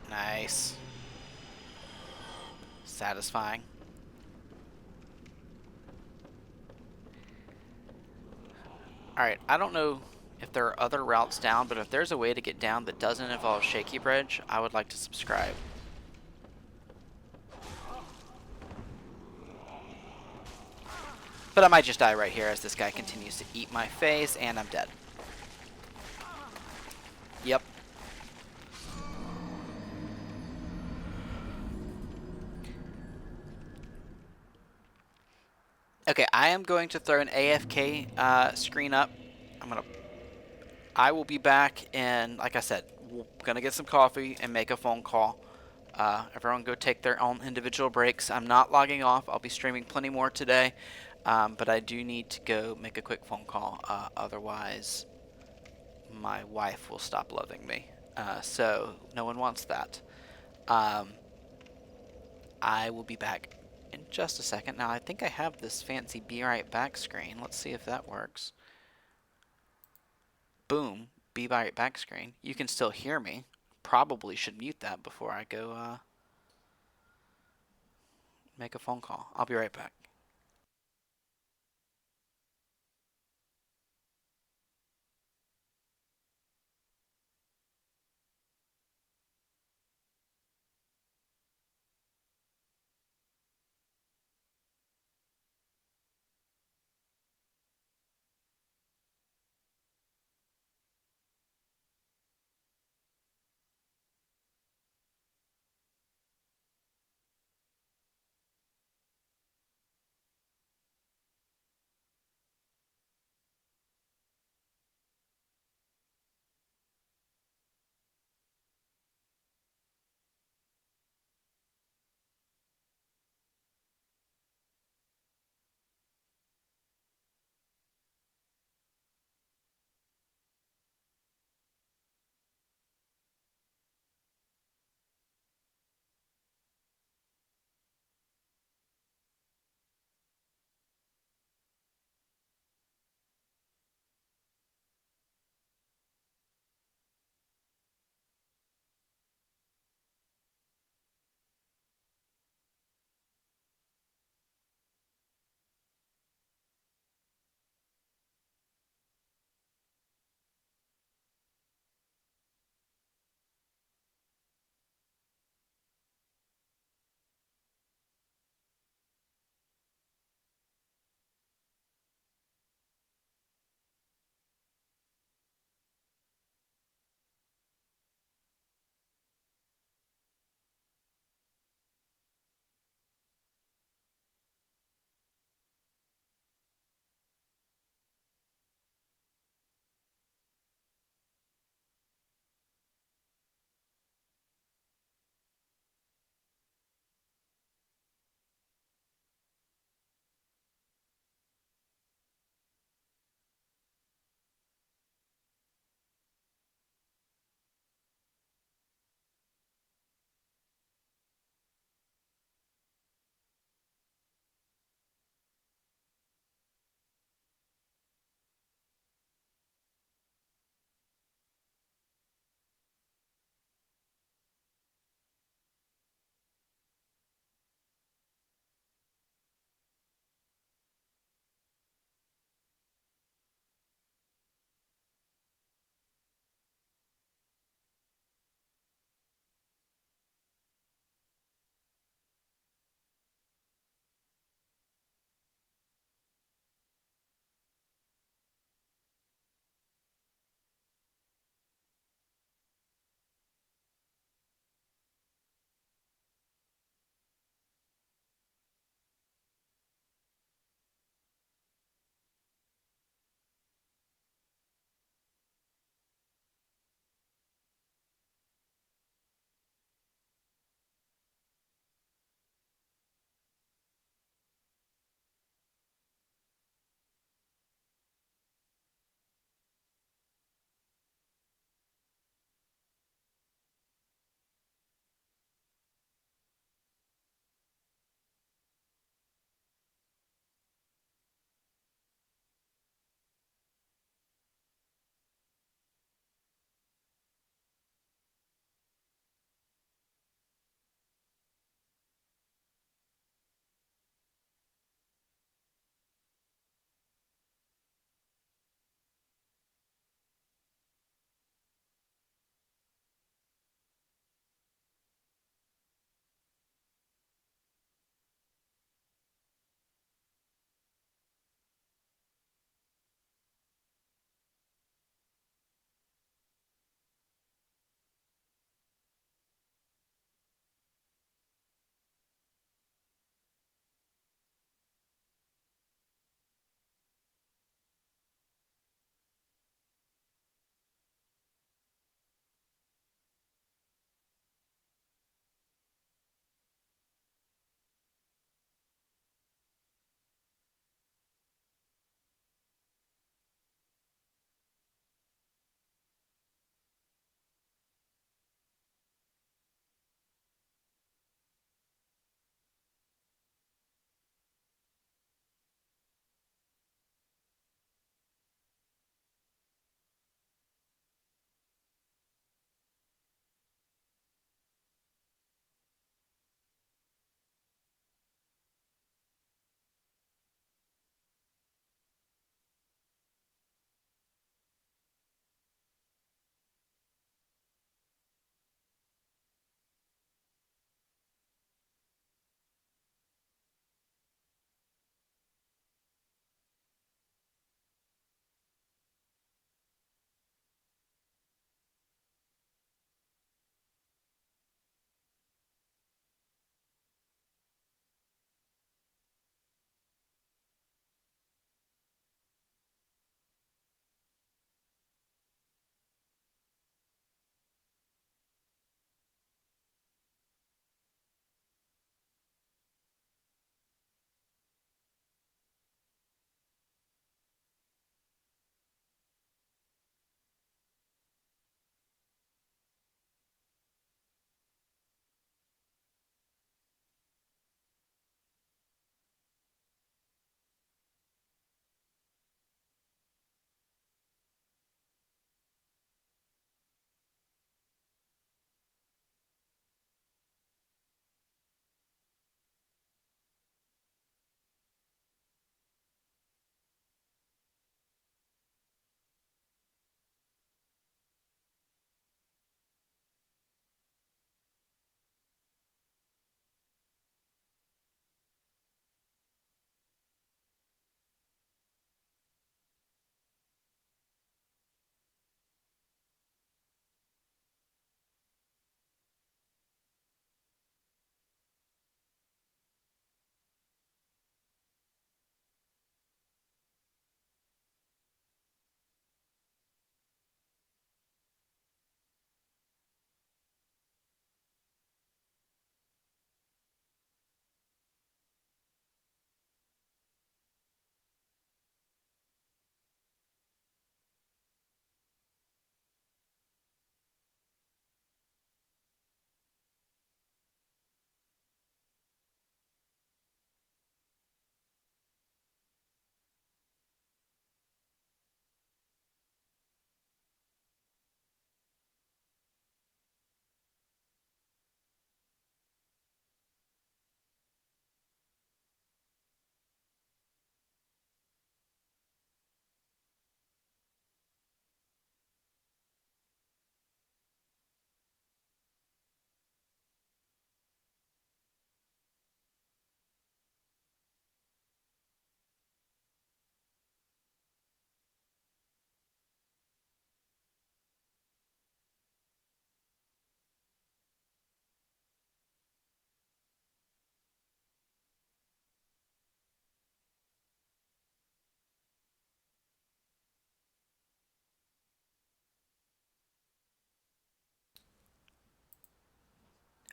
Nice. Satisfying. Alright, I don't know if there are other routes down, but if there's a way to get down that doesn't involve Shaky Bridge, I would like to subscribe. But I might just die right here as this guy continues to eat my face, and I'm dead. Yep. Okay, I am going to throw an AFK screen up. I will be back in, like I said, we're gonna get some coffee and make a phone call. Everyone go take their own individual breaks. I'm not logging off. I'll be streaming plenty more today. But I do need to go make a quick phone call. Otherwise, my wife will stop loving me. So no one wants that. Um, I will be back in just a second. Now I think I have this fancy be right back screen. Let's see if that works. Boom, be right back screen. You can still hear me. Probably should mute that before I go make a phone call. I'll be right back.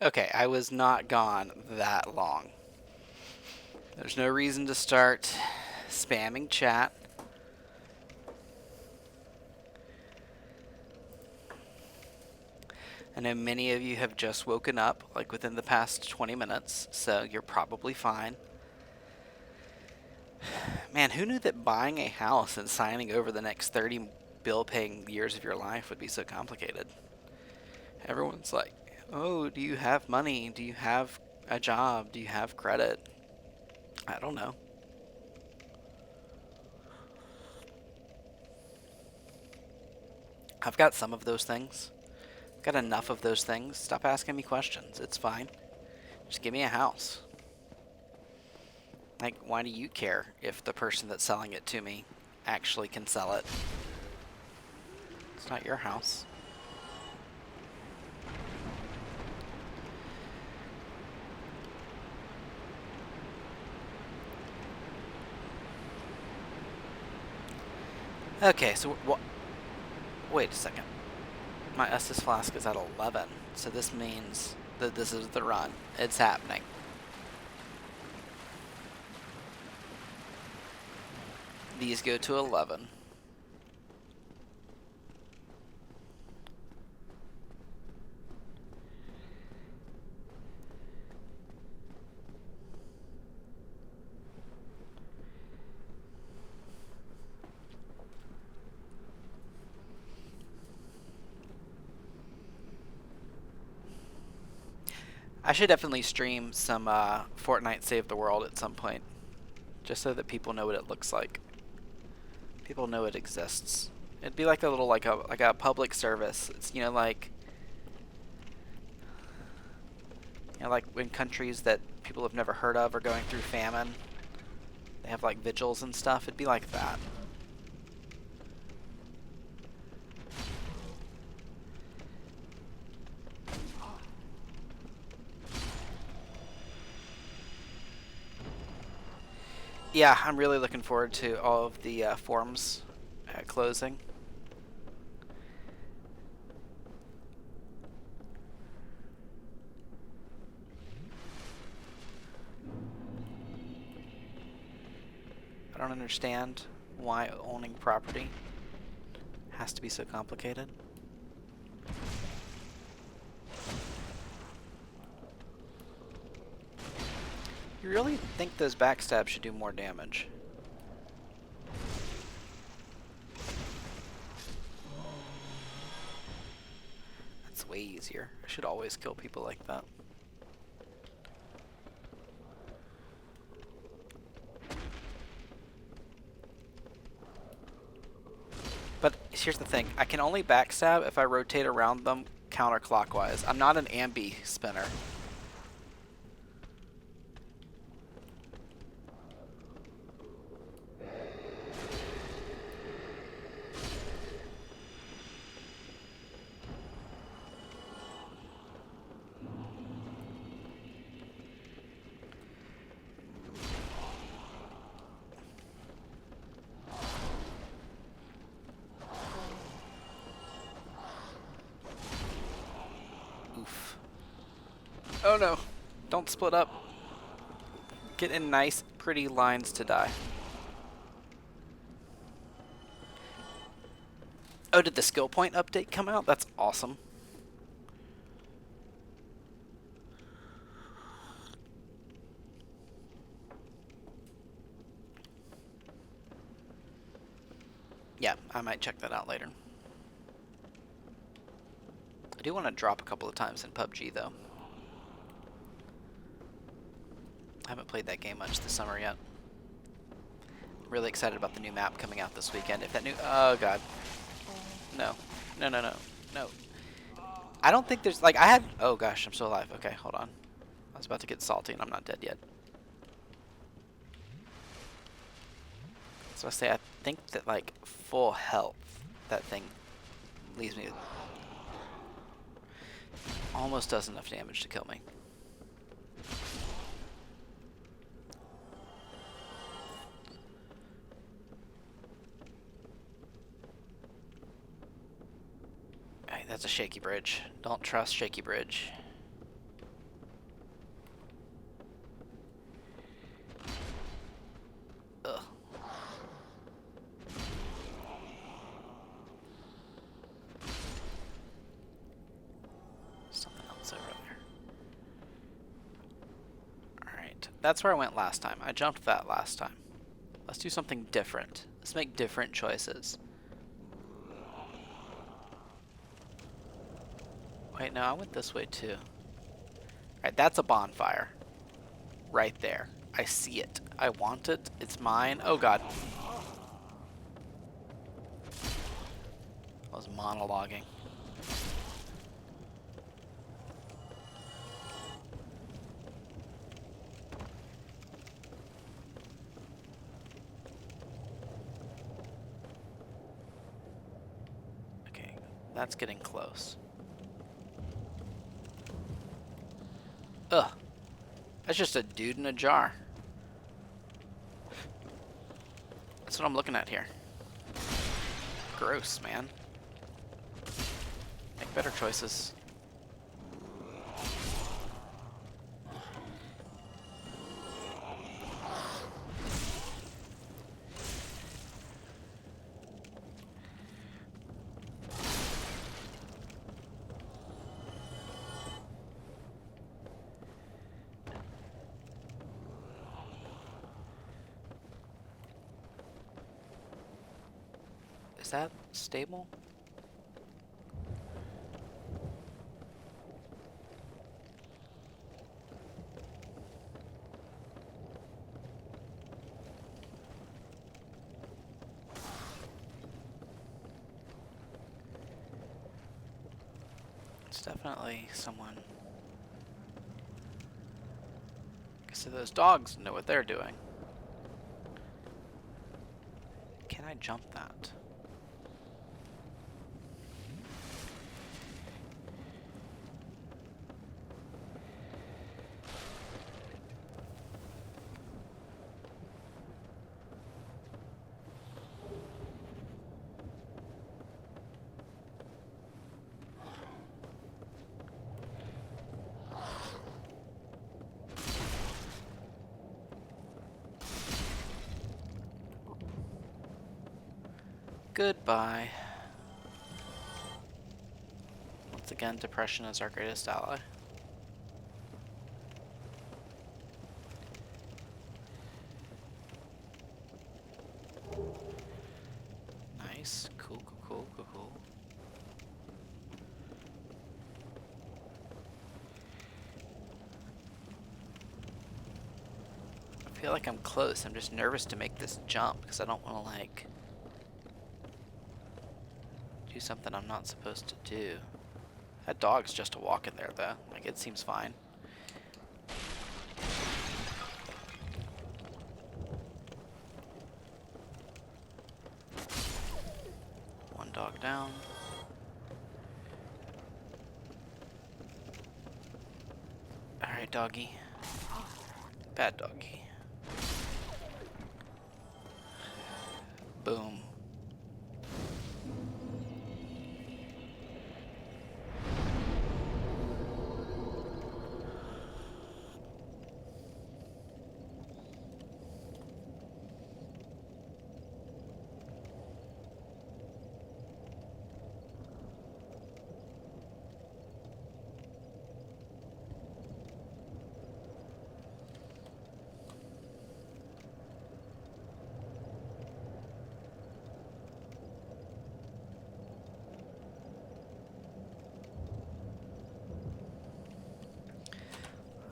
Okay, I was not gone that long. There's no reason to start spamming chat. I know many of you have just woken up, like within the past 20 minutes, so you're probably fine. Man, who knew that buying a house and signing over the next 30 bill paying years of your life would be so complicated? Everyone's like, oh, do you have money? Do you have a job? Do you have credit? I don't know. I've got some of those things. I've got enough of those things. Stop asking me questions. It's fine. Just give me a house. Like, why do you care if the person that's selling it to me actually can sell it? It's not your house. Okay, so wait a second. My Estus flask is at 11, so this means that this is the run. It's happening. These go to 11. I should definitely stream some Fortnite Save the World at some point, just so that people know what it looks like. People know it exists. It'd be like a little like a public service. It's like in countries that people have never heard of are going through famine. They have like vigils and stuff. It'd be like that. Yeah, I'm really looking forward to all of the forums closing. I don't understand why owning property has to be so complicated. You really think those backstabs should do more damage? That's way easier. I should always kill people like that. But here's the thing. I can only backstab if I rotate around them counterclockwise. I'm not an ambi spinner. Oof. Oh no. Don't split up. Get in nice, pretty lines to die. Oh, did the skill point update come out? That's awesome. Yeah, I might check that out later. I do want to drop a couple of times in PUBG, though. I haven't played that game much this summer yet. Really excited about the new map coming out this weekend. If that new... Oh, God. No. No, no, no. No. I don't think there's... Like, I had... Oh, gosh, I'm still alive. Okay, hold on. I was about to get salty, and I'm not dead yet. So I say, I think that, like, full health, that thing leaves me... Almost does enough damage to kill me. Hey, that's a shaky bridge. Don't trust shaky bridge. It's over there. Alright, that's where I went last time. I jumped that last time. Let's do something different. Let's make different choices. Wait, no, I went this way too. Alright, that's a bonfire. Right there. I see it. I want it. It's mine. Oh god. I was monologuing. Okay, that's getting close. Ugh. That's just a dude in a jar. That's what I'm looking at here. Gross, man. Make better choices. Is that stable? It's definitely someone. So those dogs know what they're doing. Can I jump that? Goodbye. Once again, depression is our greatest ally. Nice. Cool, cool, cool, cool, cool. I feel like I'm close. I'm just nervous to make this jump because I don't want to, like, do something I'm not supposed to do. That dog's just a walk in there, though. Like, it seems fine. One dog down. Alright, doggy. Bad doggy. Boom.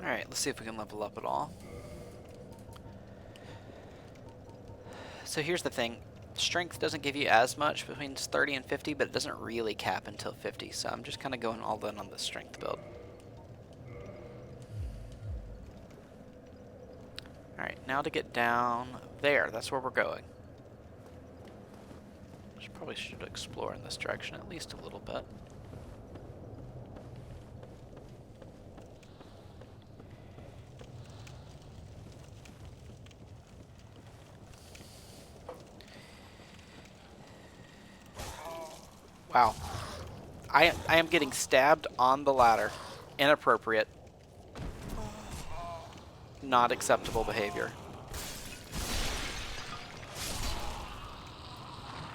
Alright, let's see if we can level up at all. So here's the thing. Strength doesn't give you as much between 30 and 50, but it doesn't really cap until 50, so I'm just kind of going all in on the strength build. Alright, now to get down there. That's where we're going. Probably should explore in this direction at least a little bit. Wow. I am getting stabbed on the ladder. Inappropriate. Not acceptable behavior.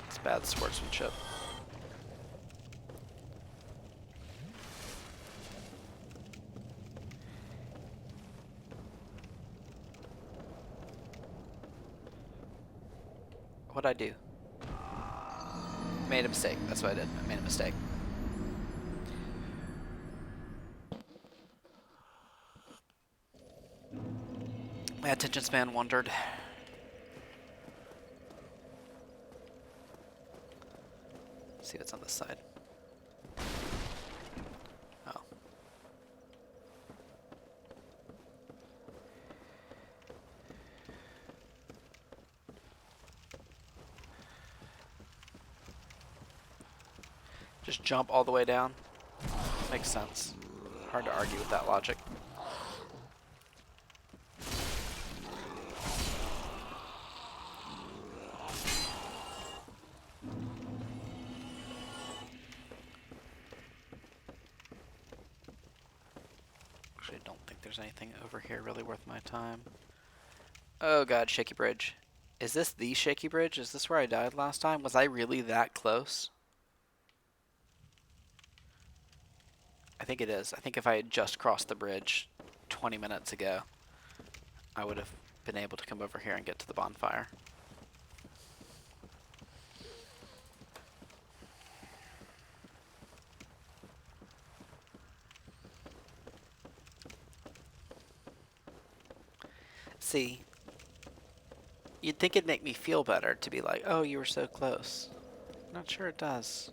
It's bad sportsmanship. What'd I do? Made a mistake. That's what I did. I made a mistake. My attention span wandered. Let's see what's on this side. Oh. Just jump all the way down. Makes sense. Hard to argue with that logic. Actually, I don't think there's anything over here really worth my time. Oh god, shaky bridge. Is this the shaky bridge? Is this where I died last time? Was I really that close? I think it is. I think if I had just crossed the bridge 20 minutes ago, I would have been able to come over here and get to the bonfire. See, you'd think it'd make me feel better to be like, oh, you were so close. Not sure it does.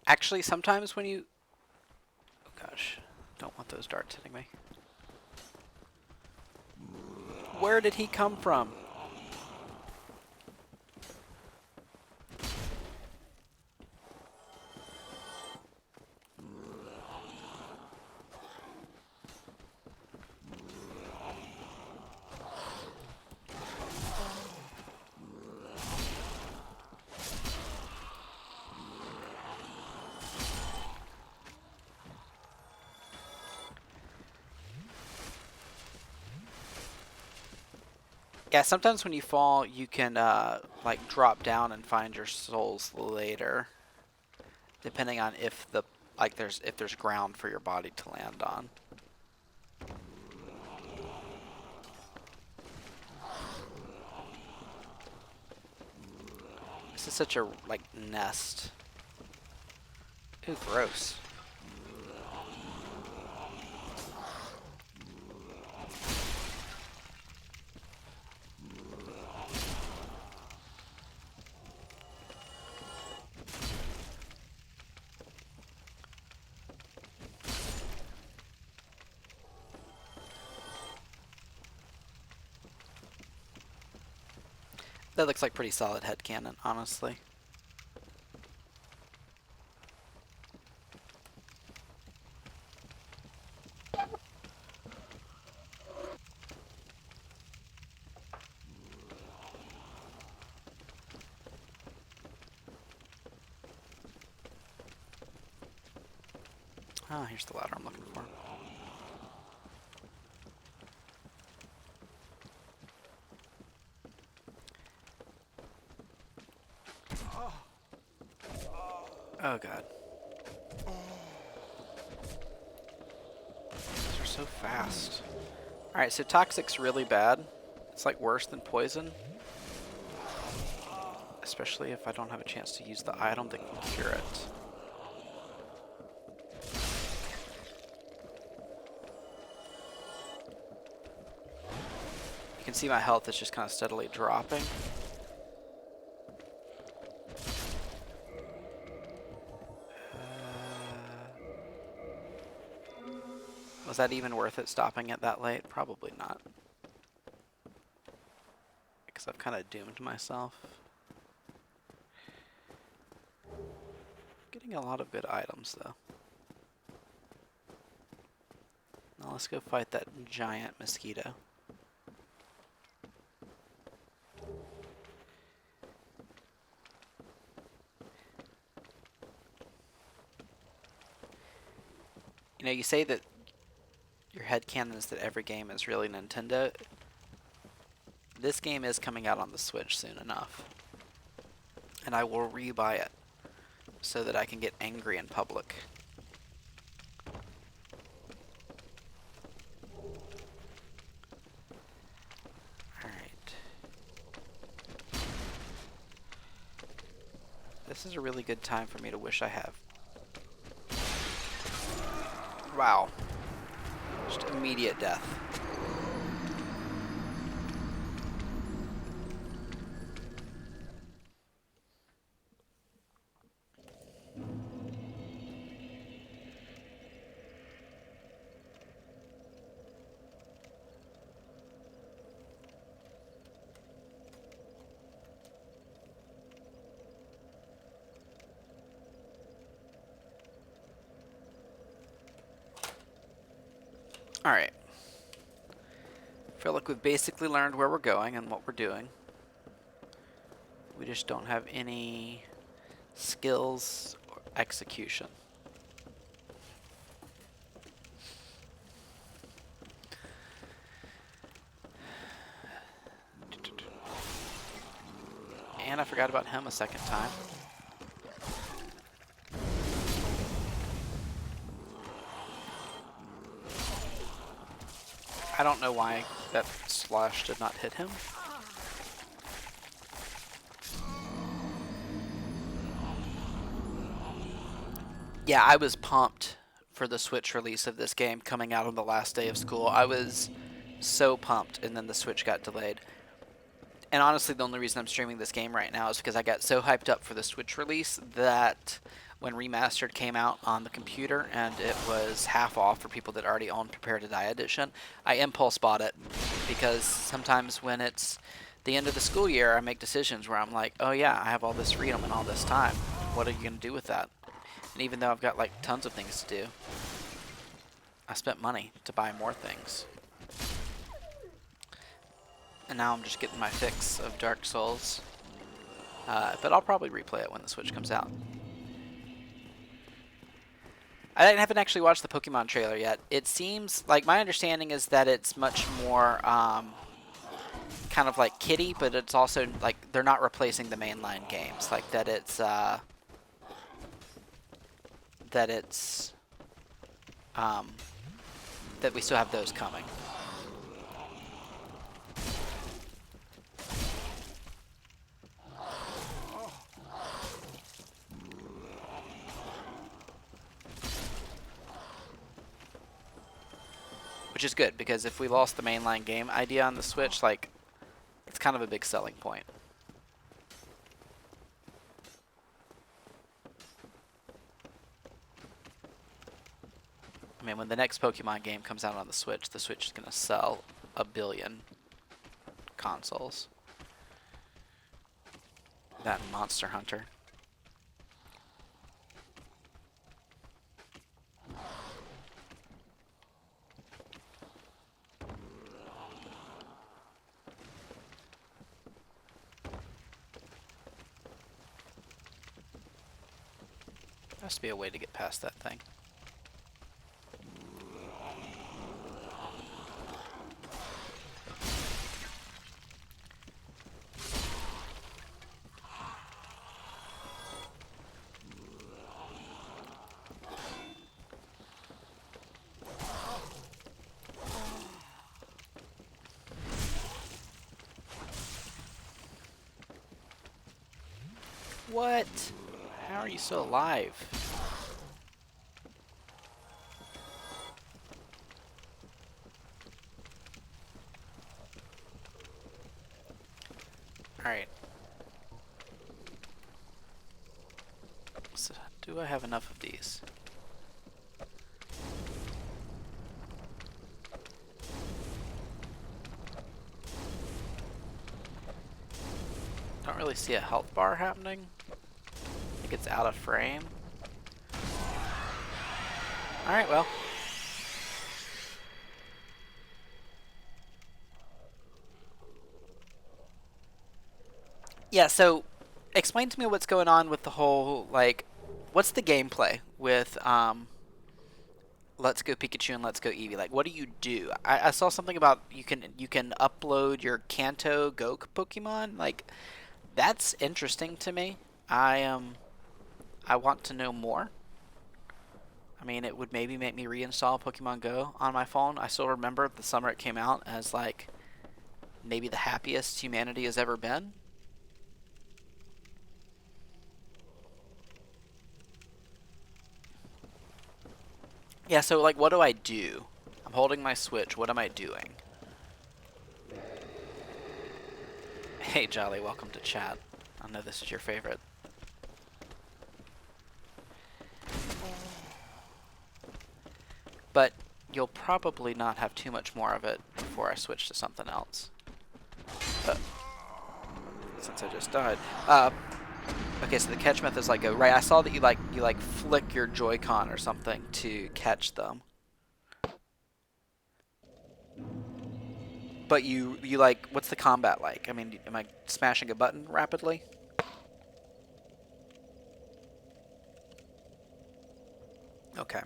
Actually, sometimes when you... Oh gosh, don't want those darts hitting me. Where did he come from? Yeah, sometimes when you fall, you can like drop down and find your souls later, depending on if the if there's ground for your body to land on. This is such a like nest. Ooh, gross. That looks like pretty solid headcanon, honestly. Ah, here's the ladder I'm looking for. Oh god. These are so fast. Alright, so toxic's really bad. It's like worse than poison. Especially if I don't have a chance to use the item that can cure it. You can see my health is just kind of steadily dropping. Was that even worth it stopping it that late? Probably not. Because I've kind of doomed myself. Getting a lot of good items though. Now let's go fight that giant mosquito. You say that your headcanon is that every game is really Nintendo. This game is coming out on the Switch soon enough. And I will rebuy it so that I can get angry in public. Alright. This is a really good time for me to wish I have. Wow. Just immediate death. Alright. Feel like we've basically learned where we're going and what we're doing. We just don't have any skills or execution. And I forgot about him a second time. I don't know why that slash did not hit him. Yeah, I was pumped for the Switch release of this game coming out on the last day of school. I was so pumped, and then the Switch got delayed. And honestly, the only reason I'm streaming this game right now is because I got so hyped up for the Switch release that when Remastered came out on the computer and it was half off for people that already owned Prepare to Die Edition, I impulse bought it because sometimes when it's the end of the school year, I make decisions where I'm like, oh yeah, I have all this freedom and all this time. What are you going to do with that? And even though I've got like tons of things to do, I spent money to buy more things. And now I'm just getting my fix of Dark Souls. But I'll probably replay it when the Switch comes out. I haven't actually watched the Pokemon trailer yet. It seems like my understanding is that it's much more kind of like kiddie, but it's also like they're not replacing the mainline games. Like that it's that we still have those coming. Which is good, because if we lost the mainline game idea on the Switch, like, it's kind of a big selling point. I mean, when the next Pokemon game comes out on the Switch is going to sell 1 billion consoles. That and Monster Hunter. There has to be a way to get past that thing. What? How are you still alive? Alright. So, do I have enough of these? Don't really see a health bar happening. I think it's out of frame. Alright, well. Yeah, so explain to me what's going on with the whole, like, what's the gameplay with Let's Go Pikachu and Let's Go Eevee. Like, what do you do? I saw something about you can upload your Kanto Go Pokemon. Like, that's interesting to me. I want to know more. I mean, it would maybe make me reinstall Pokemon Go on my phone. I still remember the summer it came out as like maybe the happiest humanity has ever been. Yeah, so like what do I do? I'm holding my Switch. What am I doing? Hey Jolly, welcome to chat. I know this is your favorite. But you'll probably not have too much more of it before I switch to something else. Uh, since I just died. Okay, so the catch method is like go right. I saw that you flick your Joy-Con or something to catch them. But you like what's the combat like? I mean, am I smashing a button rapidly? Okay.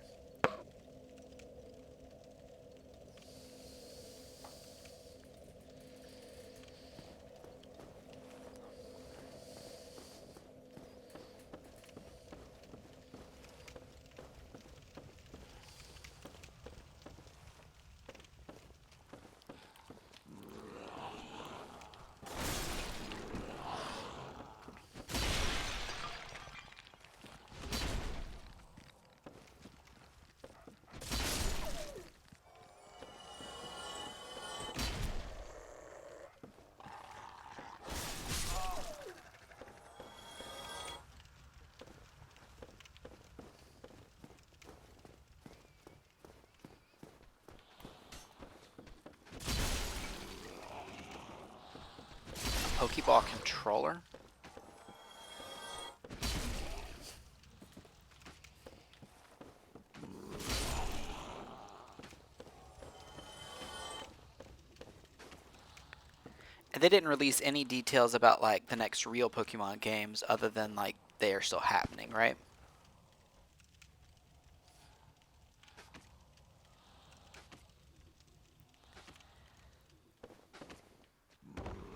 Pokeball controller? And they didn't release any details about like the next real Pokemon games other than like they are still happening, right?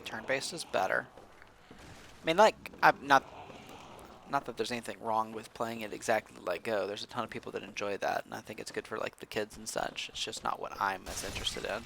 Turn-based is better. I mean, like, I'm not that there's anything wrong with playing it exactly like Go. There's a ton of people that enjoy that, and I think it's good for like the kids and such. It's just not what I'm as interested in.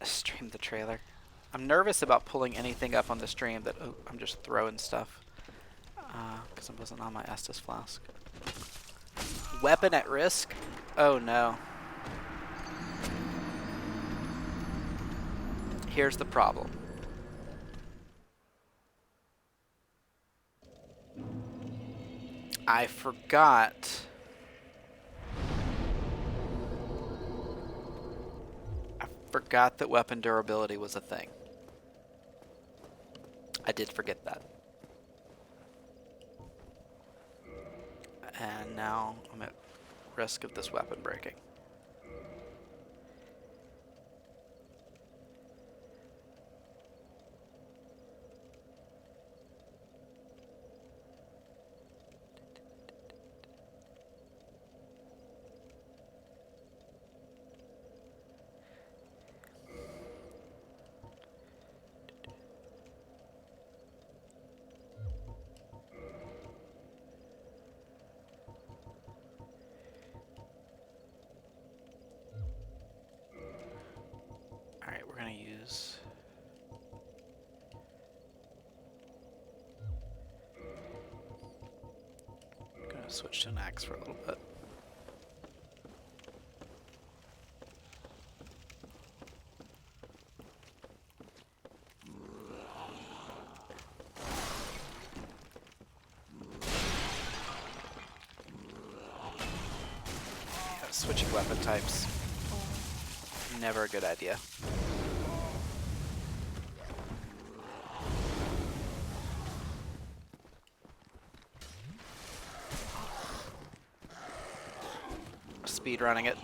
Stream the trailer. I'm nervous about pulling anything up on the stream that I'm just throwing stuff because I wasn't on my Estus flask. Weapon at risk? Oh no. Here's the problem. I forgot. I forgot that weapon durability was a thing. I did forget that. And now I'm at risk of this weapon breaking. Alright, we're gonna use... I'm gonna switch to an axe for a little bit. switching weapon types. Never a good idea. Speed running it.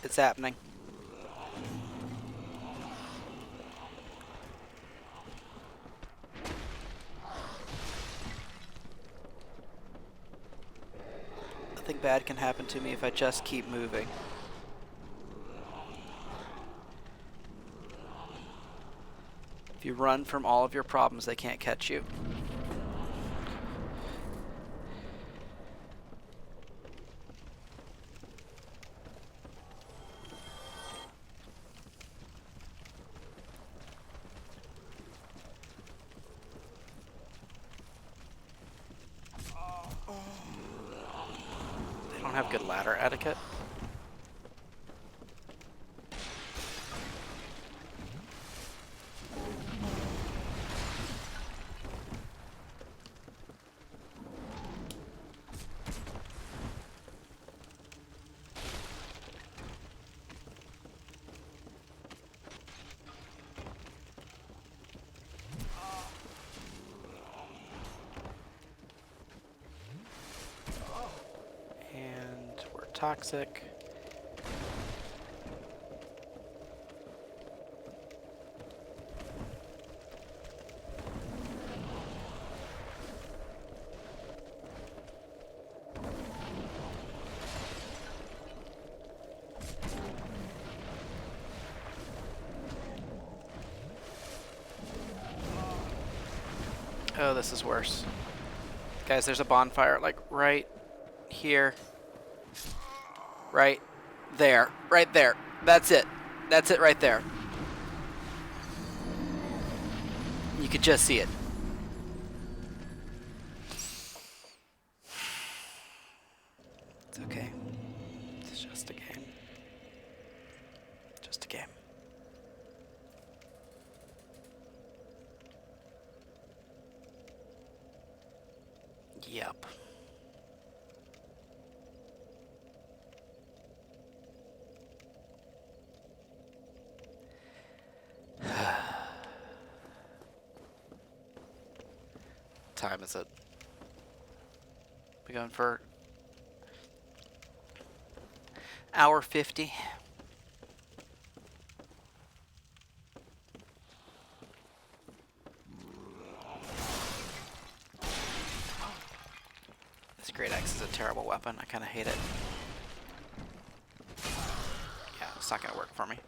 It's happening. Nothing bad can happen to me if I just keep moving. If you run from all of your problems, they can't catch you. They don't have good ladder etiquette. And we're toxic. Oh, this is worse. Guys, there's a bonfire, like, right here. Right there. Right there. That's it. That's it right there. You could just see it. It's okay. It's just a game. Just a game. Yep. Time is it? We going for hour 50. This great axe is a terrible weapon. I kind of hate it. Yeah, it's not gonna work for me.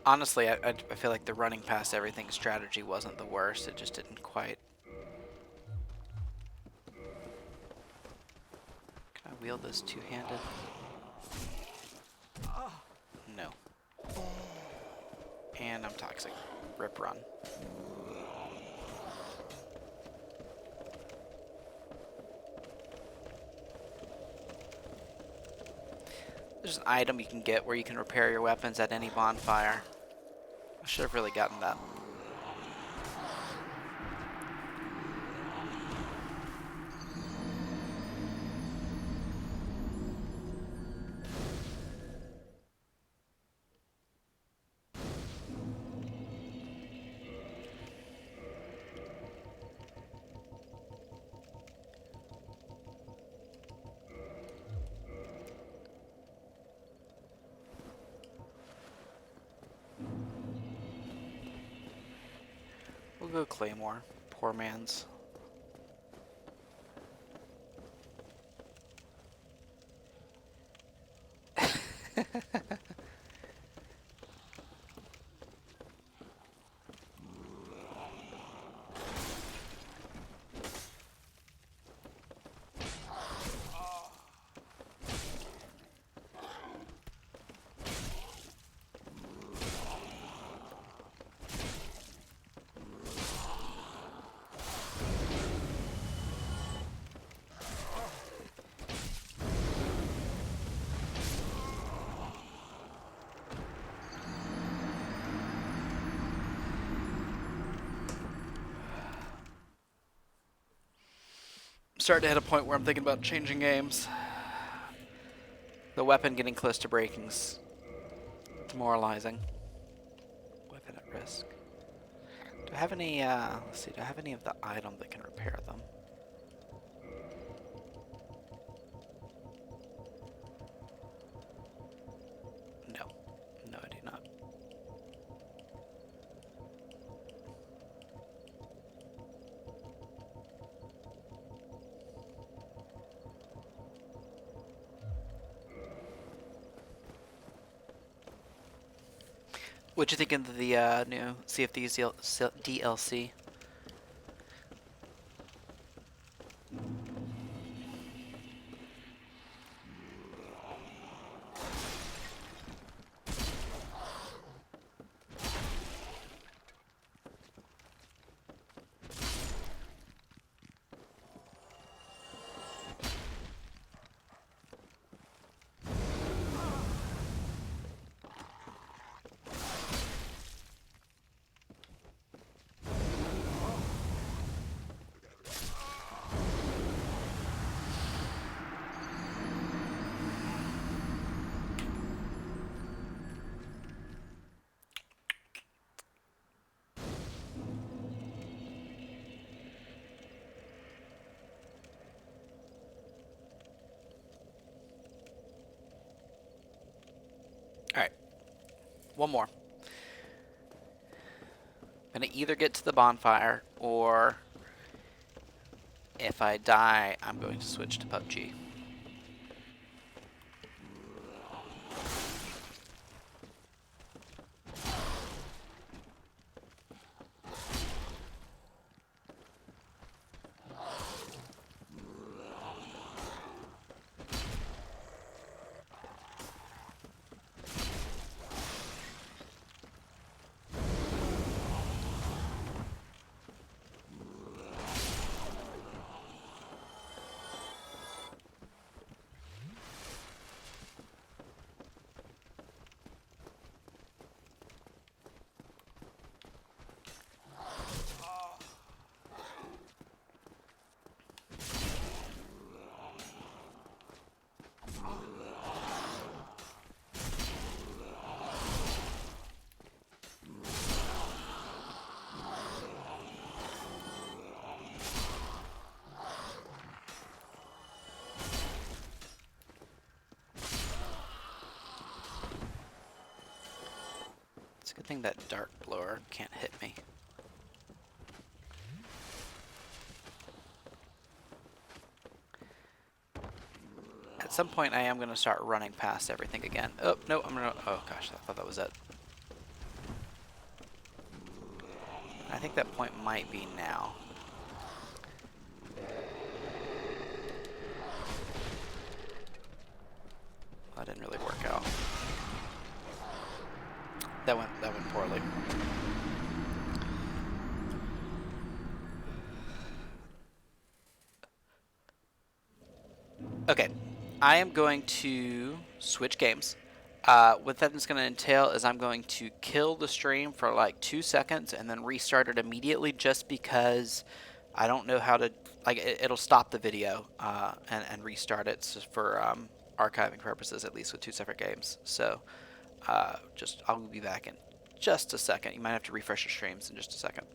Honestly, I feel like the running past everything strategy wasn't the worst. It just didn't quite. Can I wield this two-handed? No. And I'm toxic. Rip run. There's an item you can get where you can repair your weapons at any bonfire. I should have really gotten that. We'll go Claymore. Poor man's. starting to hit a point where I'm thinking about changing games. The weapon getting close to breaking's demoralizing. Weapon at risk. Do I have any, let's see, do I have any of the item that can repair them? No. No, I do not. What'd you think of the new CFD's DLC? Alright, one more. I'm gonna either get to the bonfire, or if I die, I'm going to switch to PUBG. It's a good thing that dart blower can't hit me. At some point, I am going to start running past everything again. Oh, no, I'm going to... Oh, gosh, I thought that was it. I think that point might be now. That didn't really work out. That went poorly. Okay, I am going to switch games. What that's going to entail is I'm going to kill the stream for like 2 seconds and then restart it immediately, just because I don't know how to, like, it'll stop the video and restart it for archiving purposes, at least with two separate games. So I'll be back in just a second. You might have to refresh your streams in just a second.